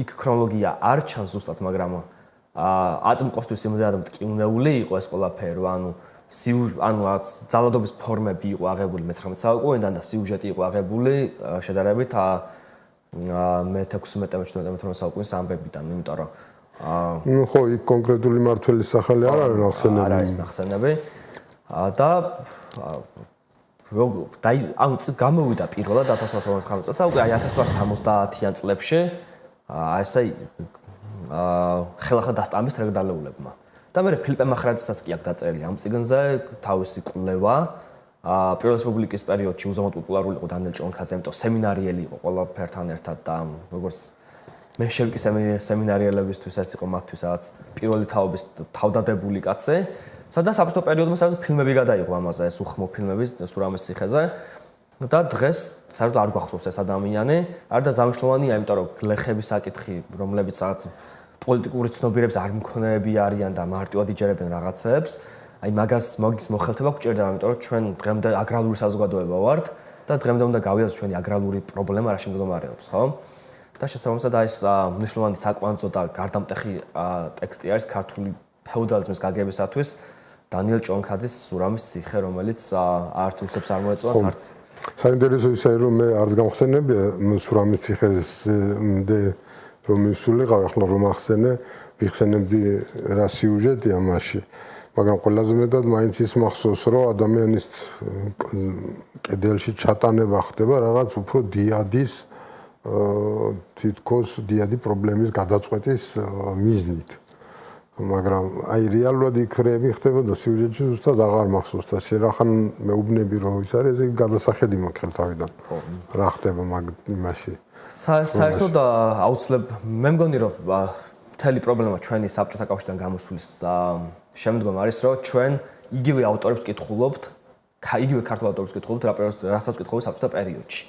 იქ ქრონოლოგია არ ჩანს ზუსტად, მაგრამ აწმყოსთვის იმდენად მტკივნეული იყო ეს ყველაფერი, ანუ ძალადობის ფორმები იყო აღებული მე-19 საუკუნიდან და სიუჟეტი იყო აღებული შედარებით მე-16-17 საუკუნის ამბებიდან, იმიტომ რომ ხო, იქ კონკრეტული მმართველის სახელი არ არის ნახსენები. არ არის ნახსენები. და ანუ გამოვიდა პირველად 1859 წელს და უკვე აი 1870-იან წლებში ესე ხელახლა დასტამბეს თერგდალეულებმა. და მე ფილიპე მახრაძესაც კი აქ დაწერილი ამ წიგნზე თავისი კვლევა. პირველ რესპუბლიკის პერიოდში უზომოდ პოპულარული იყო დანიელ ჭონქაძე, იმიტომ სემინარიელი იყო ყველაფერთან ერთად და როგორც მენშევიკის სემინარიელებისთვის ეს იყო მათთვის რაღაც პირველი თაობის თავდადებული კაცი. სადაც საბჭოთა პერიოდში საერთოდ ფილმები გადაიღო ამაზე, ეს უხმო ფილმები სურამის ციხეზე. და დღეს საერთოდ არ გვახსოვს ეს ადამიანი, არ და ზამთროვანია, იმიტომ რომ გლეხების საკითხი, რომლებიც რაღაც პოლიტიკური ცნობიერებს არ მქონეები არიან და მარტივად იჯერებენ რაღაცებს, აი მაგის მოხელთება გვჭირდება, იმიტომ რომ ჩვენ დღემდე აგრარული საზოგადოება ვართ და დღემდე უნდა გავიაზროთ ჩვენი აგრარული პრობლემა რა შემდგომარეობს, ხო? და შესაბამისად ეს მნიშვნელოვანი საკვანძო და გარდამტეხი ტექსტი არის ქართული ფეოდალიზმის გაგებისათვის დანიელ ჭონქაძის სურამის ციხე, რომელიც არც რუსებს არ მოეწონათ, არც საინტერესო ისე რომ მე არც გამხსენებია სურამის ციხესმდე რომ მისულიყავ, ახლა რომ ახსენე, ვიხსენებდი რა სიუჟეტია მასში. მაგრამ ყველაზე მეტად მაინც ის მახსოვს, რომ ადამიანის კედელში ჩატანება ხდება რაღაც უფრო დიადის თითქოს დიადი პრობლემის გადაწყვეტის მიზნით. მაგრამ აი რეალურად იქრები ხდება და სიუჟეტში ზუსტად აღარ მახსოვს და შერახან მეუბნები რომ ის არის ეს გადასახედი მოხელ თავიდან. რა ხდება იმაში? საერთოდ აუცილებლად მე მგონი რომ მთელი პრობლემა ჩვენი საბჭოთა კავშირიდან გამოსulis შემდგომ არის რომ ჩვენ იგივე ავტორებს ვკითხულობთ, იგივე ქართულ ავტორებს ვკითხულობთ, რასაც ვკითხულობთ საბჭოთა პერიოდში.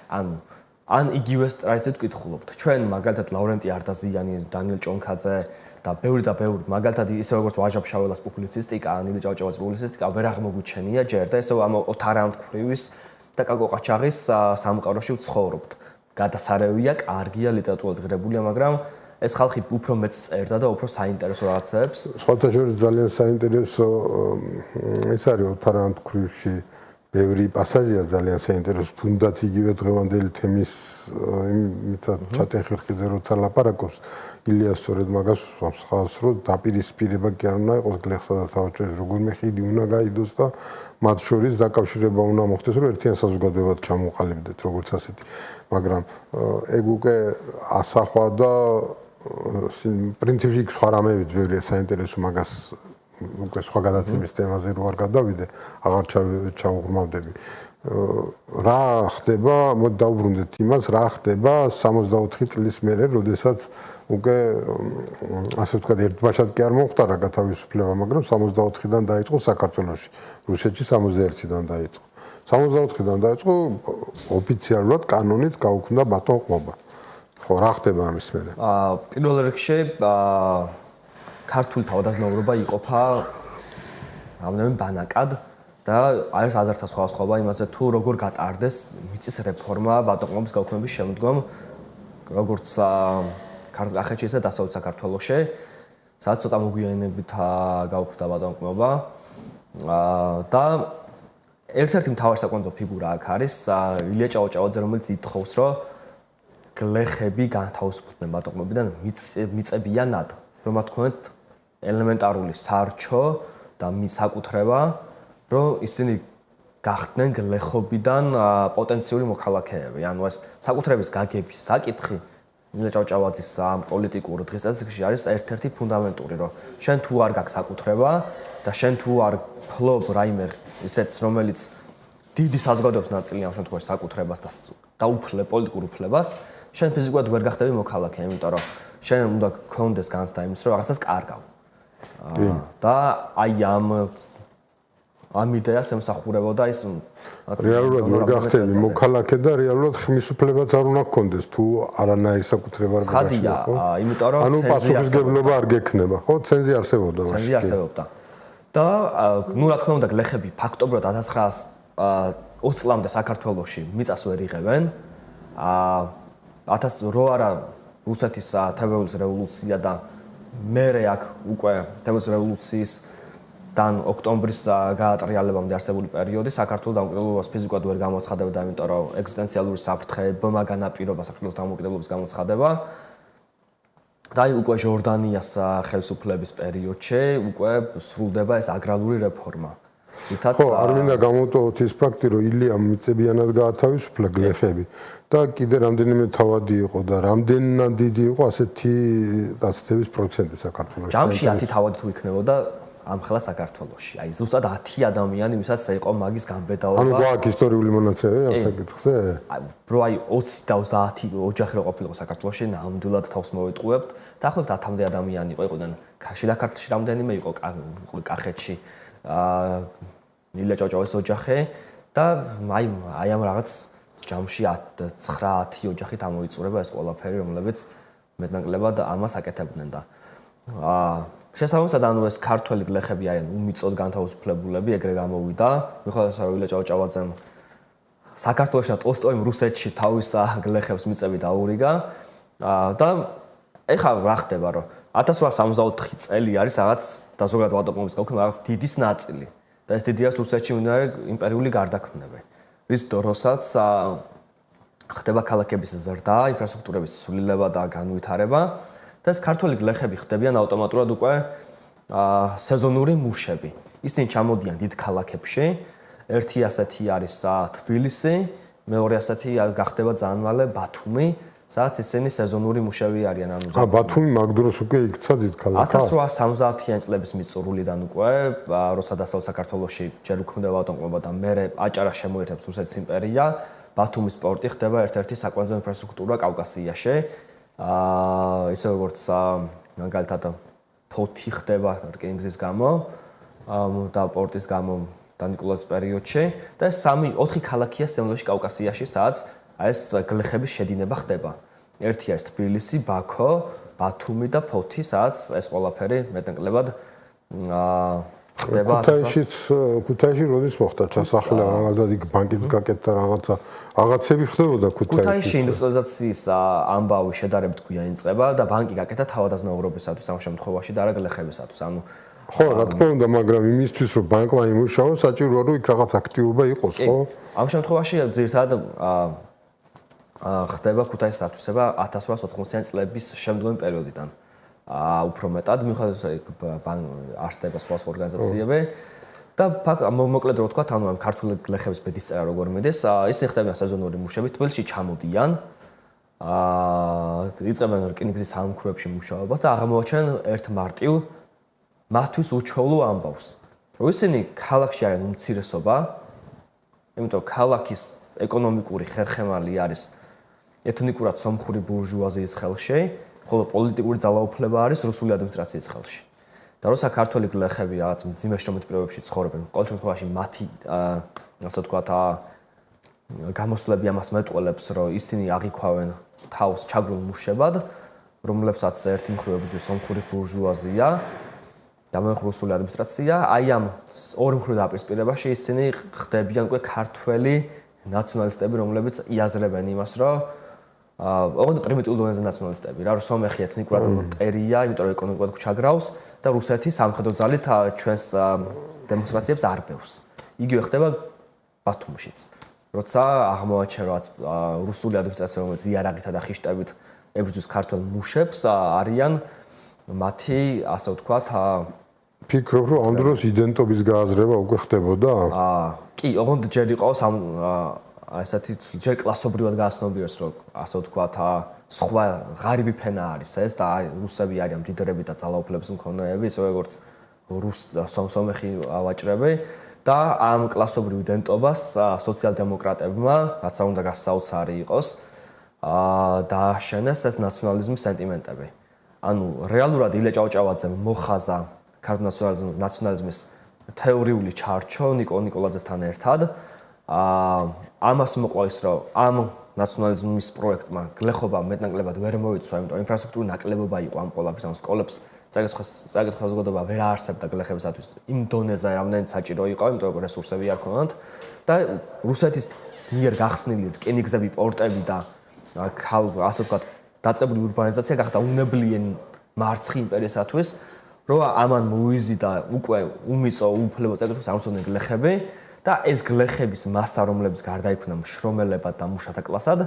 ანუ ან იგივე ტრადიციით ვკითხულობთ. ჩვენ მაგალითად ლავრენტი არტაზიანი, დანიელ ჭონქაძე და ბევრი მაგალითად ისე როგორც ვაჟა-ფშაველას პუბლიცისტიკა, ანილი ჭავჭავაძის პუბლიცისტიკა ვერ აღმოგვიჩენია ჯერ და ისე ამ ოთარანთქვრივის და კაკო ყაჩაღის სამყაროში ვცხოვრობთ. გადასარევია, კარგია, ლიტერატურულად ღირებულია, მაგრამ ეს ხალხი უფრო მეც წერდა და უფრო საინტერესო რაღაცებს. სხვათა შორის ძალიან საინტერესო ეს არის ოთარანთქვრივში ბევრი პასაჟია ძალიან საინტერესო, თუნდაც იგივე დღევანდელი თემის იმითაც ჩატეხერხიძე როცა ლაპარაკობს, ილია სწორედ მაგას ხავს, რომ დაპირისპირება კი არ უნდა იყოს გლეხსა და თავაჭერას, როგორმე ხიდი უნდა გაიდოს და მათ შორის დაკავშირება უნდა მოხდეს, რომ ერთიან საზოგადოებად ჩამოყალიბდეთ, როგორც ასეთი. მაგრამ ეგ უკვე ასახვა და პრინციპში სხვა რამეებით ბევრია საინტერესო მაგას უკვე სხვა გადაცემის თემაზე რო არ გადავიდე, აღარ ჩავუღრმავდები. რა ხდება, მოდი დავუბრუნდეთ იმას, რა ხდება 64 წლის მერე, როდესაც უკვე ასე ვთქვათ, ერთბაშად კი არ მომხდარა გათავისუფლება, მაგრამ 64-დან დაიწყო საქართველოში, რუსეთში 61-დან დაიწყო. 64-დან დაიწყო ოფიციალურად კანონით გაუქმდა ბატონყმობა. ხო, რა ხდება ამის მერე? პირველ რიგში ქართული თავადაზნაურობა იყოფა რამდენიმე ბანაკად და არის აზართა სხვადასხვა იმაზე თუ როგორ გატარდეს მიწის რეფორმა ბატონყმობის გაუქმების შემდგომ როგორც ქართლ-კახეთში ისე დასავლეთ საქართველოში, სადაც ცოტა მოგვიანებით გაუქმდა ბატონყმობა და ერთ-ერთი მთავარი საკონცო ფიგურა აქ არის ილია ჭავჭავაძე, რომელიც ითხოვს, რომ გლეხები განთავისუფლდნენ ბატონყმობიდან, მიწებიანად, რომ მათ ქონდეთ ელემენტარული სარჩო და საკუთრება, რომ ისინი გახდნენ გლეხობიდან პოტენციური მოქალაქეები. ანუ ეს საკუთრების გაგების საკითხი ილია ჭავჭავაძის პოლიტიკურ დღესასწაულში არის ერთ-ერთი ფუნდამენტური, რომ შენ თუ არ გაქვს საკუთრება და შენ თუ არ ფლობ რაიმე ისეთს, რომელიც დიდი საზოგადოების ნაწილი ამ შემთხვევაში საკუთრებას და პოლიტიკურ უფლებას, შენ ფიზიკურად ვერ გახდები მოქალაქე, იმიტომ რომ შენ უნდა გქონდეს განცდა იმის, რომ რაღაცას კარგავ. და აი ამ იდეას ემსახურებოდა ის რეალურად ვერ გახდები მოქალაქე და რეალურად ხმის უფლებაც არ უნდა გქონდეს თუ არანაირი საკუთრება არ გაგაშლო, ხო? იმიტომ რომ ანუ პასუხისმგებლობა არ გექნება, ხო? ცენზი არსებობდა მაშინ. ცენზი არსებობდა. და ნუ რა თქმა უნდა გლეხები ფაქტობრივად 1920 წლამდე საქართველოში მიწას ვერ იღებენ. 1000 რო არა რუსეთის თებერვლის რევოლუცია და მერე აქ უკვე თებერვლის რევოლუციისდან ოქტომბრის გაატრიალებამდე არსებული პერიოდი საქართველოს დამოუკიდებლობას ფიზიკურად ვერ გამოცხადებდა, იმიტომ რომ ეგზისტენციალური საფრთხეებმა განაპირობა საქართველოს დამოუკიდებლობის გამოცხადება. და აი უკვე ჟორდანიას ხელისუფლების პერიოდში უკვე სრულდება ეს აგრარული რეფორმა. ხო, არ მინდა გამოვტოვოთ ის ფაქტი, რომ ილიამ მიწებიანად გაათავისუფლა გლეხები და კიდე რამდენიმე თავადი იყო და რამდენად დიდი იყო ასეთი დაცდების პროცენტი საქართველოში. ჯამში 10 თავადი თუ იქნებოდა ამხელა საქართველოში. აი ზუსტად 10 ადამიანი, ვისაც იყო მაგის გამბედაობა. ანუ გვაქვს ისტორიული მონაცემები ამ საკითხზე? რო აი 20 და 30 ოჯახი რო ყოფილიყო საქართველოში, ნამდვილად თავს მოვიტყუებთ. დაახლოებით 10-მდე ადამიანი იყვნენ ქაშიდა ქართლში, რამდენიმე იყო კახეთში. ილია ჭავჭავაძის ოჯახი და აი ამ რაღაც ჯამში 9-10 ოჯახით ამოიწურება ეს ყველაფერი, რომლებიც მეტნაკლებად ამას აკეთებდნენ და შესაბამისად ანუ ეს ქართველი გლეხები არიან უმიწოდ განთავისუფლებულები, ეგრე გამოვიდა. მიუხედავად რომ ილია ჭავჭავაძემ საქართველოში და ტოლსტოიმ რუსეთში თავის გლეხებს მიწები დაურიგა და ეხლა რა ხდება, რომ 1864 წელი არის რაღაც და ზოგადად ბატონყმობის გაუქმება რაღაც დიდის ნაწილი. და ეს დიდია რუსეთში მიმდინარე იმპერიული გარდაქმნები. რის დროსაც ხდება ქალაქების ზრდა, ინფრასტრუქტურების სულილება და განვითარება და ეს ქართველი გლეხები ხდებიან ავტომატურად უკვე სეზონური მუშები. ისინი ჩამოდიან დიდ ქალაქებში. ერთი ასეთი არის თბილისი, მეორე ასეთი გახდება ძალიან მალე ბათუმი, სადაც ისინი სეზონური მუშები არიან. ანუ ბათუმი მაგ დროს უკვე იქცა დიდ ქალაქად. 1870-იან წლების მიწურულიდან უკვე, როცა დასავლეთ საქართველოში ჯერ უქმდება ბატონყმობა და მერე აჭარა შემოერთებს რუსეთის იმპერია, ბათუმის პორტი ხდება ერთ-ერთი საკვანძო ინფრასტრუქტურა კავკასიაში. ისე როგორც მაგალითად ფოთი ხდება რკინიგზის გამო და პორტის გამო და ნიკოლაზის პერიოდში და ეს 4 ქალაქია სემლოში კავკასიაში, სადაც ეს გლეხების შედინება ხდება. ერთი არის თბილისი, ბაქო, ბათუმი და ფოთი, სადაც ეს ყველაფერი მეტნაკლებად ხდება. ქუთაისში როდის მოხდა ჩასახლება, რაღაცა იქ ბანკიც გაკეთდა რაღაცები ხდებოდა ქუთაისში. ქუთაისში ინდუსტრიალიზაციის ამბავი შედარებით გვიან იწყება და ბანკი გაკეთდა თავადაზნაურობისათვის ამ შემთხვევაში და არა გლეხებისათვის. ანუ ხო, რა თქმა უნდა, მაგრამ იმისთვის რომ ბანკმა იმუშაოს, საჭიროა რომ იქ რაღაც აქტივობა იყოს, ხო? ამ შემთხვევაში ძირითადად ხდება ქუთაისის ათვისება 1880-იანი წლების შემდგომი პერიოდიდან. უფრო მეტად, მიუხედავად არსდება სხვა ორგანიზაციები და მოკლედ რო ვთქვათ, ანუ ამ ქართული გლეხების ბედისწერა როგორ მიდის, ისინი ხდებიან სეზონური მუშები, თბილისში ჩამოდიან, იწყებენ რკინიგზის სამმქურებში მუშაობას და აღმოაჩენენ ერთ მარტივ მათთვის უჩვეულო ამბავს. რომ ისინი ქალაქში არიან უმცირესობა, იმიტომ ქალაქის ეკონომიკური ხერხემალი არის ეთნიკურად სომხური ბურჟუაზიის ხელში, ხოლო პოლიტიკური ძალაუფლება არის რუსული ადმინისტრაციის ხელში. და როცა ქართველი გლეხები რაღაც მძიმე შრომით პირობებში ცხოვრობენ, ყოველ შემთხვევაში მათი ასე ვთქვათ, გამოსვლები ამას მეტყველებს, რომ ისინი აღიქვავენ თავს ჩაგრულ მუშებად, რომლებსაც ერთი მხრივ ებრძვის სომხური ბურჟუაზია და მეორე რუსული ადმინისტრაცია, აი ამ ორი მხრივ დაპირისპირებაში ისინი ხდებიან უკვე ქართველი ნაციონალისტები, რომლებიც იაზრებენ იმას, რომ ოღონდ პრიმიტიულ დონეზე ნაციონალისტები, რა, რომ სომეხი ეთნიკურად მტერია, იმიტომ რომ ეკონომიკურად გვჩაგრავს და რუსეთი სამხედრო ძალით ჩვენს დემონსტრაციებს არბევს. იგივე ხდება ბათუმშიც. როცა აღმოაჩეროთ რუსული ადმინისტრაცია, რომელიც იარაღითა და ხიშტებით ებრძვის ქართველ მუშებს, არიან მათი, ასე ვთქვათ, ფიქრობ, რომ ამ დროს იდენტობის გააზრება უკვე ხდებოდა? კი, ოღონდ ჯერ იყოს ამ ასეთი ჯერ კლასობრივად გააცნობიეროს, რომ ასე ვთქვათ, სხვა ღარიბი ფენა არის ეს და რუსები არიან მდიდრები და ძალაუფლების მქონეები, ისე როგორც სომეხი ვაჭრები და ამ კლასობრივ იდენტობას სოციალ-დემოკრატებმა, რაც უნდა გასაოცარი იყოს, დააშენეს ეს ნაციონალიზმის სენტიმენტები. ანუ რეალურად ილია ჭავჭავაძემ მოხაზა ქართულ ნაციონალიზმის თეორიული ჩარჩო ნიკო ნიკოლაძესთან ერთად. ამას მოყვა ის, რომ ამ ნაციონალიზმის პროექტმა გლეხობა მეტნაკლებად ვერ მოიცვა, იმიტომ ინფრასტრუქტურის ნაკლებობა იყო ამ ყველაფრის, ანუ სკოლებს წაკითხვა საზოგადოება ვერ აარსებდა გლეხებისათვის იმ დონეზე, რამდენიც საჭირო იყო, იმიტომ რომ რესურსები არ ქონდათ და რუსეთის მიერ გახსნილი რკინიგზები, პორტები და ასე ვთქვათ, დაწებული ურბანიზაცია გახდა უნებლიენი მარცხი იმპერიისათვის, რომ ამან მოიზიდა უკვე უმიწო უფლებო წაკითხვის ამსონე გლეხები და ეს გლეხების მასა, რომლებიც გარდაიქმნა მშრომელებად და მუშათა კლასად,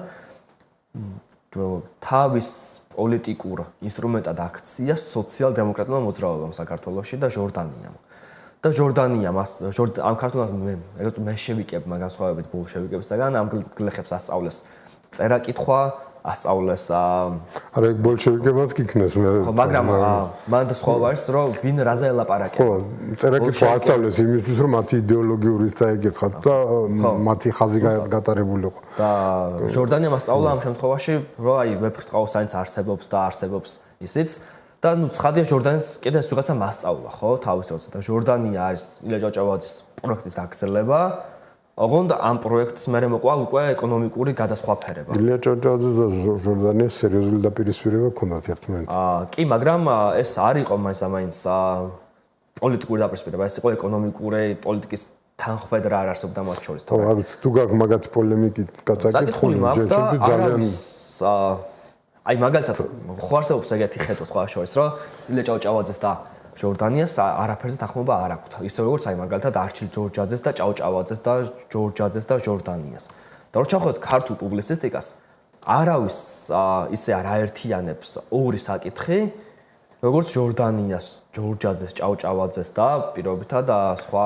თავის პოლიტიკურ ინსტრუმენტად აქცია სოციალ-დემოკრატმა მოძრაობამ საქართველოში და ჟორდანიამ. და ჟორდანიამ ამ ქართულად მენშევიკებმა განსხვავებით ბოლშევიკებისგან ამ გლეხებს ასწავლეს წერა-კითხვა, ასწავლეს არა ეგ ბოლშევიკებმაც იქნეს მე. ხო, მაგრამ მან სხვაობა არის, რომ ვინ რაზე ელაპარაკება. ხო, წერა-კითხვა ასწავლეს იმისთვის, რომ მათი იდეოლოგიური წაეკითხათ და მათი ხაზი გატარებულიყო. და ჟორდანიამ ასწავლა ამ შემთხვევაში, რომ აი ვეფხისტყაოსანიც არსებობს და არსებობს ისიც და ნუ ცხადია ჟორდანიას კიდე ვიღაცა მასწავლა, ხო, თავის როცა და ჟორდანია არის ილია ჭავჭავაძის პროექტის გაგრძელება. ოღონდ ამ პროექტს მერე მოყვა უკვე ეკონომიკური გადასხვაფერება. ილია ჭავჭავაძეს და ჟორდანიას სერიოზული დაპირისპირება ჰქონდათ ერთმანეთთან. კი, მაგრამ ეს არ იყო მაინც პოლიტიკური დაპირისპირება, ეს იყო ეკონომიკური პოლიტიკის თანხმედრა არ არსებობდა მათ შორის. ხო, არ ვიცი, თუ გაქვს მაგათი პოლემიკი გაწაკითხული, ძალიან აი მაგალითად ხო არსებობს ეგეთი ხედვა სხვა შორის, რომ ილია ჭავჭავაძეს და ჟორდანიას არაფერზე თანხმობა არ აქვთ. ისე როგორც აი მაგალითად არჩილ ჯორჯაძეს და ჭავჭავაძეს და ჯორჯაძეს და ჟორდანიას. და რო ჩავხედოთ ქართულ პუბლიცისტიკას, არავის ისე არ აერთიანებს ორი საკითხი, როგორც ჟორდანიას, ჯორჯაძეს, ჭავჭავაძეს და პირობითად სხვა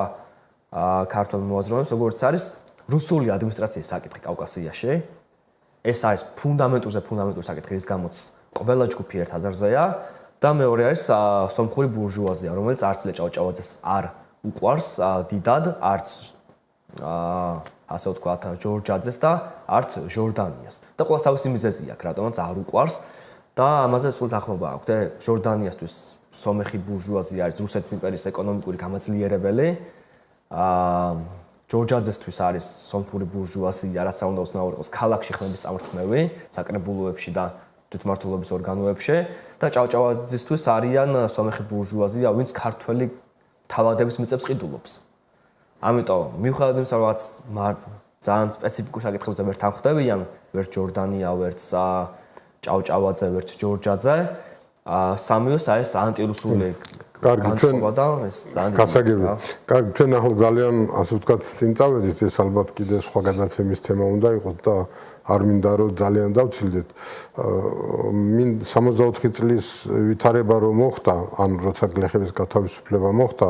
ქართულ მოაზროვნეებს, როგორც არის რუსული ადმინისტრაციის საკითხი კავკასიაში. ეს არის ფუნდამენტური საკითხი, რის გამოც ყველა ჯგუფი ერთ აზარზეა. და მეორე არის სომხური ბურჟუაზია, რომელიც არც ილია ჭავჭავაძეს არ უყვარს დიდად, არც ასე ვთქვათ, ჯორჯაძეს და არც ჟორდანიას. და ყველას თავისი მიზეზი აქვს, რატომაც არ უყვარს და ამაზე სულ თანხმობა აქვს. ჟორდანიასთვის სომეხი ბურჟუაზია არის რუსეთის იმპერიის ეკონომიკური გამაძლიერებელი. ჯორჯაძესთვის არის სომხური ბურჟუაზია, რაც არ უნდა უცნაური იყოს ქალაქში ხმების წამორთმევი, საკრებულოებში და თვითმმართველობის ორგანოებში და ჭავჭავაძისთვის არიან სომეხი ბურჟუაზია, ვინც ქართველი თავადების მიწებს ყიდულობს. ამიტომ მიუხედავად იმისა, რომ ძალიან სპეციფიკურ საკითხებზე ვერ თანხმდებიან, ვერც ჯორდანია, ვერც ჭავჭავაძე, ვერც ჯორჯაძე, სამიოს არის ანტირუსული განწყობა და ეს ძალიან გასაგებია. კარგი, ჩვენ ახლა ძალიან ასე ვთქვათ წინ წავედით, ეს ალბათ კიდე სხვა გადაცემის თემა უნდა იყოს და არ მინდა რომ ძალიან დავცილდეთ. 64 წლის ვითარება რომ მოხდა, ანუ როცა გლეხების გათავისუფლება მოხდა,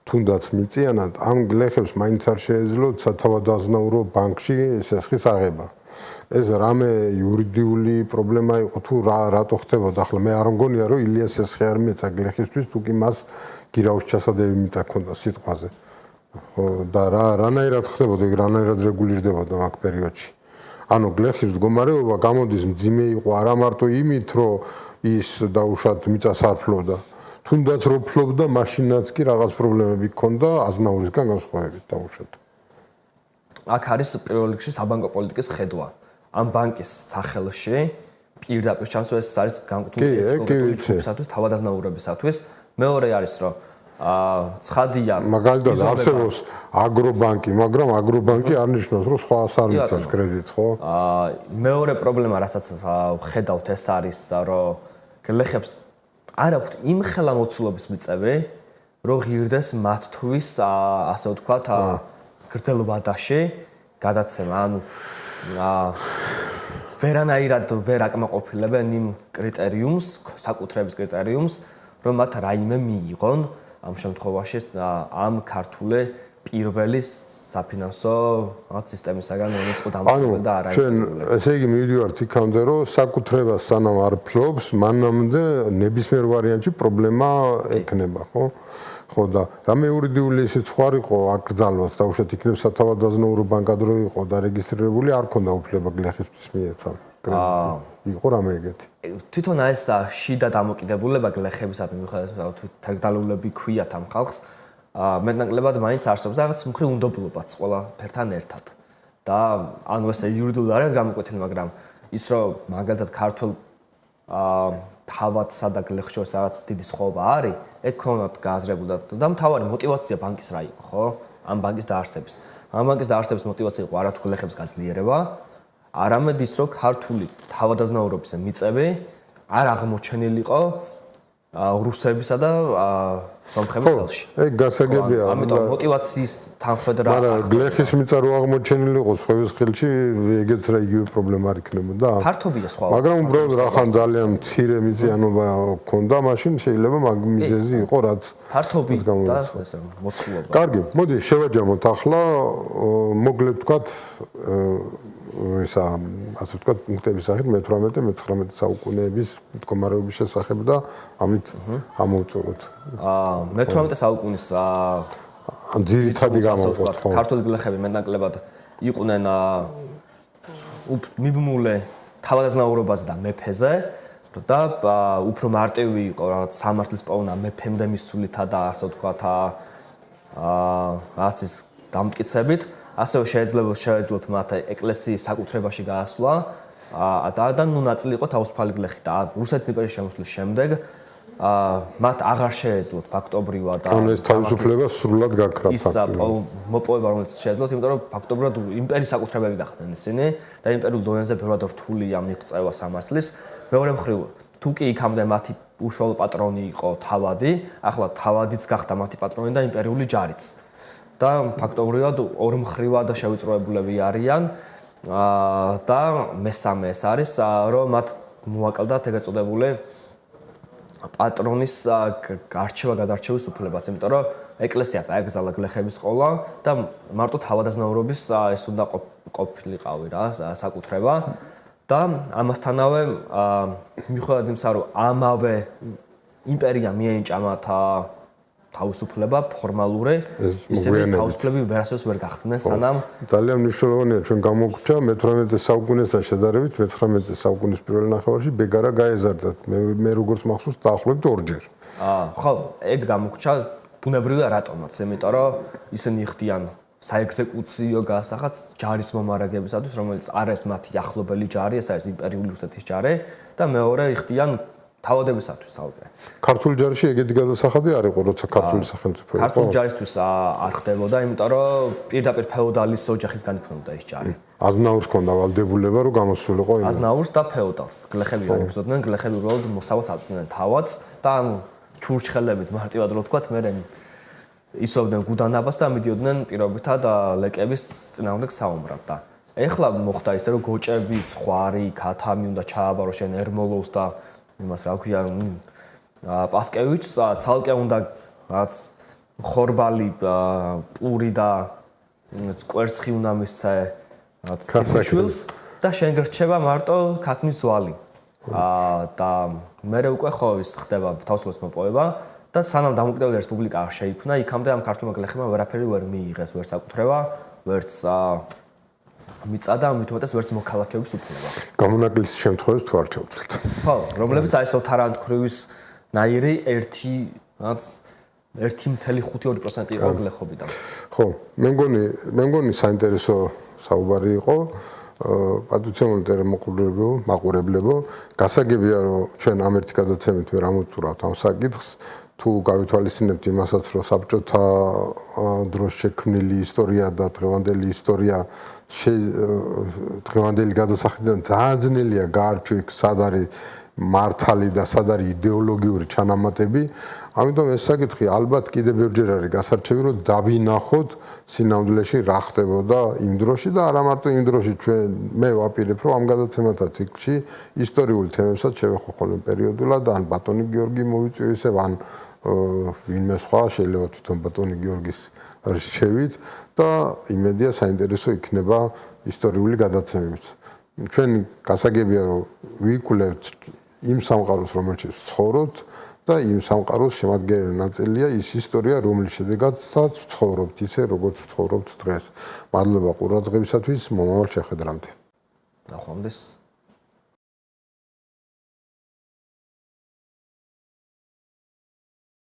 თუნდაც მიწიანად, ამ გლეხებს მაინც არ შეეძლოთ სათავადაზნაურო ბანკში სესხის აღება. ეს რამე იურიდიული პრობლემა იყო თუ რატო ხდებოდა ახლა მე არ მგონია რომ ილიას სესხი არ მიეცა გლეხისთვის თუ კი მას გირაუს ჩასადები მიწა ქონდა სიტყვაზე. ხო და რანაირად ხდებოდა ეგ რანაირად რეგულირდებოდა მაგ პერიოდში. ანუ გლეხის მდგომარეობა გამოდის მძიმე იყო არა მარტო იმით რომ ის დაუშვათ მიწას არ ფლობდა, თუნდაც რომ ფლობდა მაშინაც კი რაღაც პრობლემები ჰქონდა აზნაურისგან განსხვავებით დაუშვათ. აქ არის პირველ რიგში საბანკო პოლიტიკის ხედვა. ამ ბანკის სახელში პირდაპირ ჩანს რომ ეს არის განკუთვნილი ჯგუფისათვის, თავადაზნაურებისათვის. მეორე არის რომ ცხადია მაგალითად არსებობს აგრობანკი, მაგრამ აგრობანკი არ ნიშნავს რომ სხვას არ მიცემს კრედიტს, ხო? მეორე პრობლემა რასაც ხედავთ ეს არის რომ გლეხებს არ აქვთ იმხელა მოცულობის მიწები, რომ ღირდეს მათთვის ასე ვთქვათ გრძელვადაში გადაცემა, ანუ ვერანაირად ვერ აკმაყოფილებენ იმ კრიტერიუმს, საკუთრების კრიტერიუმს, რომ მათ რაიმე მიიღონ ამ შემთხვევაში ამ ქართული პირველი საფინანსო სისტემისაგან რომელიც ყო დამოკიდებული და არა. ჩვენ ესე იგი მივიდივართ იქამდე, რომ საკუთრებას სანამ არ ფლობს, მანამდე ნებისმიერ ვარიანტში პრობლემა ექნება, ხო? ხო და რამე იურიდიული ისიც ხარ იყო აკრძალვას დაუშვათ იქნებ სათავადაზნაურო ბანკად რო იყო და რეგისტრირებული არ ქონდა უფლება გლეხისთვის მიეცა. იყო რამე ეგეთი. თვითონ ეს შიდა დამოკიდებულება გლეხებისადმი მიუხედავად თაგდალულები ქვიათ ამ ხალხს, მეტნაკლებად მაინც არსებობს რაღაც მხრივ უნდობლობაც ყველაფერთან ერთად. და ანუ ესე იურიდიული არ არის გამოკვეთილი, მაგრამ ის რომ მაგალითად ქართულ თავადსა და გლეხს შორის რაღაც დიდი სხვაობა არის, ეგ ქონათ გააზრებული და მთავარი мотиваცია ბანკის რა იყო, ხო? ამ ბანკის დაარსების. ამ ბანკის დაარსების мотиваცია იყო არა თუ გლეხებს გაძლიერება, არამედ ის რომ ქართული თავადაზნაურობის მიწები არ აღმოჩენილიყო რუსებისა და სომხების ხელში. ეგ გასაგებია. ამიტომ мотиваციის თანხმედრა მაგრამ გლეხის მიწა რო აღმოჩენილი იყო სხვების ხელში, ეგეც რა იგივე პრობლემა არ იქნებოდა. ფართობია სხვა. მაგრამ უბრალოდ რახან ძალიან მცირე მიწიანობა ჰქონდა, მაშინ შეიძლება მაგ მიზეზი იყო, რაც ფართობი და ესე მოცულობა. კარგი, მოდი შევაჯამოთ ახლა მოგლეთ ვთქვათ ისა ასე ვთქვათ პუნქტების სახით მე-18-მე-19 საუკუნეების მდგომარეობის შესახებ და ამით ამოვწუროთ. მე-18 საუკუნის ძირითადი გამოვყოთ. ქართული გლეხები მეტნაკლებად იყვნენ მიბმულე თავადაზნაურობაზე და მეფეზე და უფრო მარტივი იყო რაღაც სამართლის პოვნა მეფემდე მისულითა და ასე ვთქვათ რაღაც ის დამტკიცებით. ასევე შეეძლოთ მათ ეკლესიის საკუთრებაში გაასვლა და ნუ ნაწილი იყო თავისუფალი გლეხი და რუსეთის იმპერიის შემოსვლის შემდეგ მათ აღარ შეეძლოთ ფაქტობრივად და ეს თავისუფლება სრულად გაქრა ის მოპოვება რომელიც შეეძლოთ, იმიტომ რომ ფაქტობრივად იმპერიის საკუთრებები გახდნენ ისინი და იმპერიულ დონეზე ბევრად რთულია მიღწევა სამართლის. მეორე მხრივ თუ კი იქამდე მათი უშუალო პატრონი იყო თავადი, ახლა თავადიც გახდა მათი პატრონი და იმპერიული ჯარიც. და ფაქტობრივად ორმხრივად შევიწროებულები არიან და მესამე ეს არის რომ მათ მოაკლდათ ეგრეთ წოდებული პატრონის გარჩევა-გადარჩევის უფლებაც, იმიტომ რომ ეკლესიას აეგზალა გლეხების ყოლა და მარტო თავადაზნაურობის ეს უნდა ყოფილიყავი რა საკუთრება და ამასთანავე მიუხედავად იმისა რომ ამავე იმპერია მიენიჭა მათ თავისუფლება ფორმალური, ისინი თავისუფლები ვერასოდეს ვერ გახდნენ, სანამ ძალიან მნიშვნელოვანია ჩვენ გამოგვჭა მე-18 საუკუნესთან შედარებით მე-19 საუკუნის პირველ ნახევარში ბეგარა გაეზარდათ. მე როგორც მახსოვს დაახლოებით ორჯერ. ხო, ეგ გამოგვჭა ბუნებრივია რატომაც, იმიტომ რომ ისინი იხდიან საექსეკუციო გასახაც ჯარის მომარაგებისათვის, რომელიც არ არის მათი ახლობელი ჯარი, ეს არის იმპერიული რუსეთის ჯარი და მეორე იხდიან თავადებისათვის თალკე. ქართული ჯარში ეგეთი გადასახადი არ იყო, როცა ქართული სახელმწიფო იყო. ქართული ჯარისთვის არ ხდებოდა, იმიტომ რომ პირდაპირ ფეოდალის ოჯახისგან იქმნებოდა ეს ჯარი. აზნაურს ჰქონდა ვალდებულება, რომ გამოსულიყო იმ აზნაურს და ფეოდალს. გლეხები არ იბრძოდნენ, გლეხები უბრალოდ მოსავალს აწვდნენ თავადს და ჩურჩხელებით მარტივად რო ვთქვათ, მე ისოვდნენ გუდანაბას და მიდიოდნენ პირობითა და ლეკების წინააღმდეგ საუბრად და ეხლა მოხდა ისე რომ გოჭები, ცხვარი, ქათამი უნდა ჩააბარო შენ ერმოლოვს და იმას რა ქვია პასკევიჩს ცალკე უნდა რაც ხორბალი, პური და კვერცხი უნდა მისცე რაც ციფრშვილს და შენ გრჩება მარტო ქათმის ძვალი. და მე უკვე ხო ის ხდება თავისუფლად მოპოვება და სანამ დამოუკიდებელი რესპუბლიკა არ შეიქმნა, იქამდე ამ ქართულმა გლეხებმა ვერაფერი ვერ მიიღეს, ვერც საკუთრება, ვერც მიწა და მით უმეტეს ვერც მოქალაქეობის უფლება. გამონაკლისის შემთხვევაში თუ არ ჩავთვლით. ხო, რომლებიც აი სოთარანთქრივის ნაირი 1.5% იყო გლეხობიდან. ხო, მე მგონი საინტერესო საუბარი იყო. პატუცემული მაყურებლებო, გასაგებია რომ ჩვენ ამერთი გადაცემით ვერ ამოვწურავთ ამ საკითხს, თუ გავითვალისწინებთ იმასაც, რომ საბჭოთა დროს შექმნილი ისტორია და დღევანდელი ისტორია დღევანდელი გადასახადიდან ძალიან ძნელია გაარჩვა იქ სად არის მართალი და სად არის იდეოლოგიური ჩანამატები. ამიტომ ეს საკითხი ალბათ კიდევ ბევრჯერ არის გასარჩევი, რომ დავინახოთ სინამდვილეში რა ხდებოდა იმ დროში და არა მარტო იმ დროში, მე ვაპირებ, რომ ამ გადაცემათა ციკლში ისტორიული თემებსაც შევეხო პერიოდულად, ან ბატონი გიორგი მოვიწვიო ისევ, ან ვინმე სხვა, შეიძლება თვითონ ბატონი გიორგის შევით და იმედია საინტერესო იქნება ისტორიული გადაცემებით. ჩვენ გასაგებია, რომ ვიკვლევთ იმ სამყაროს, რომელშიც ცხოვრობთ და იმ სამყაროს შემადგენელი ნაწილია ის ისტორია, რომლის შედეგადაც ცხოვრობთ ისე, როგორც ცხოვრობთ დღეს. მადლობა ყურადღებისათვის, მომავალ შეხვედრამდე. ნახვამდის.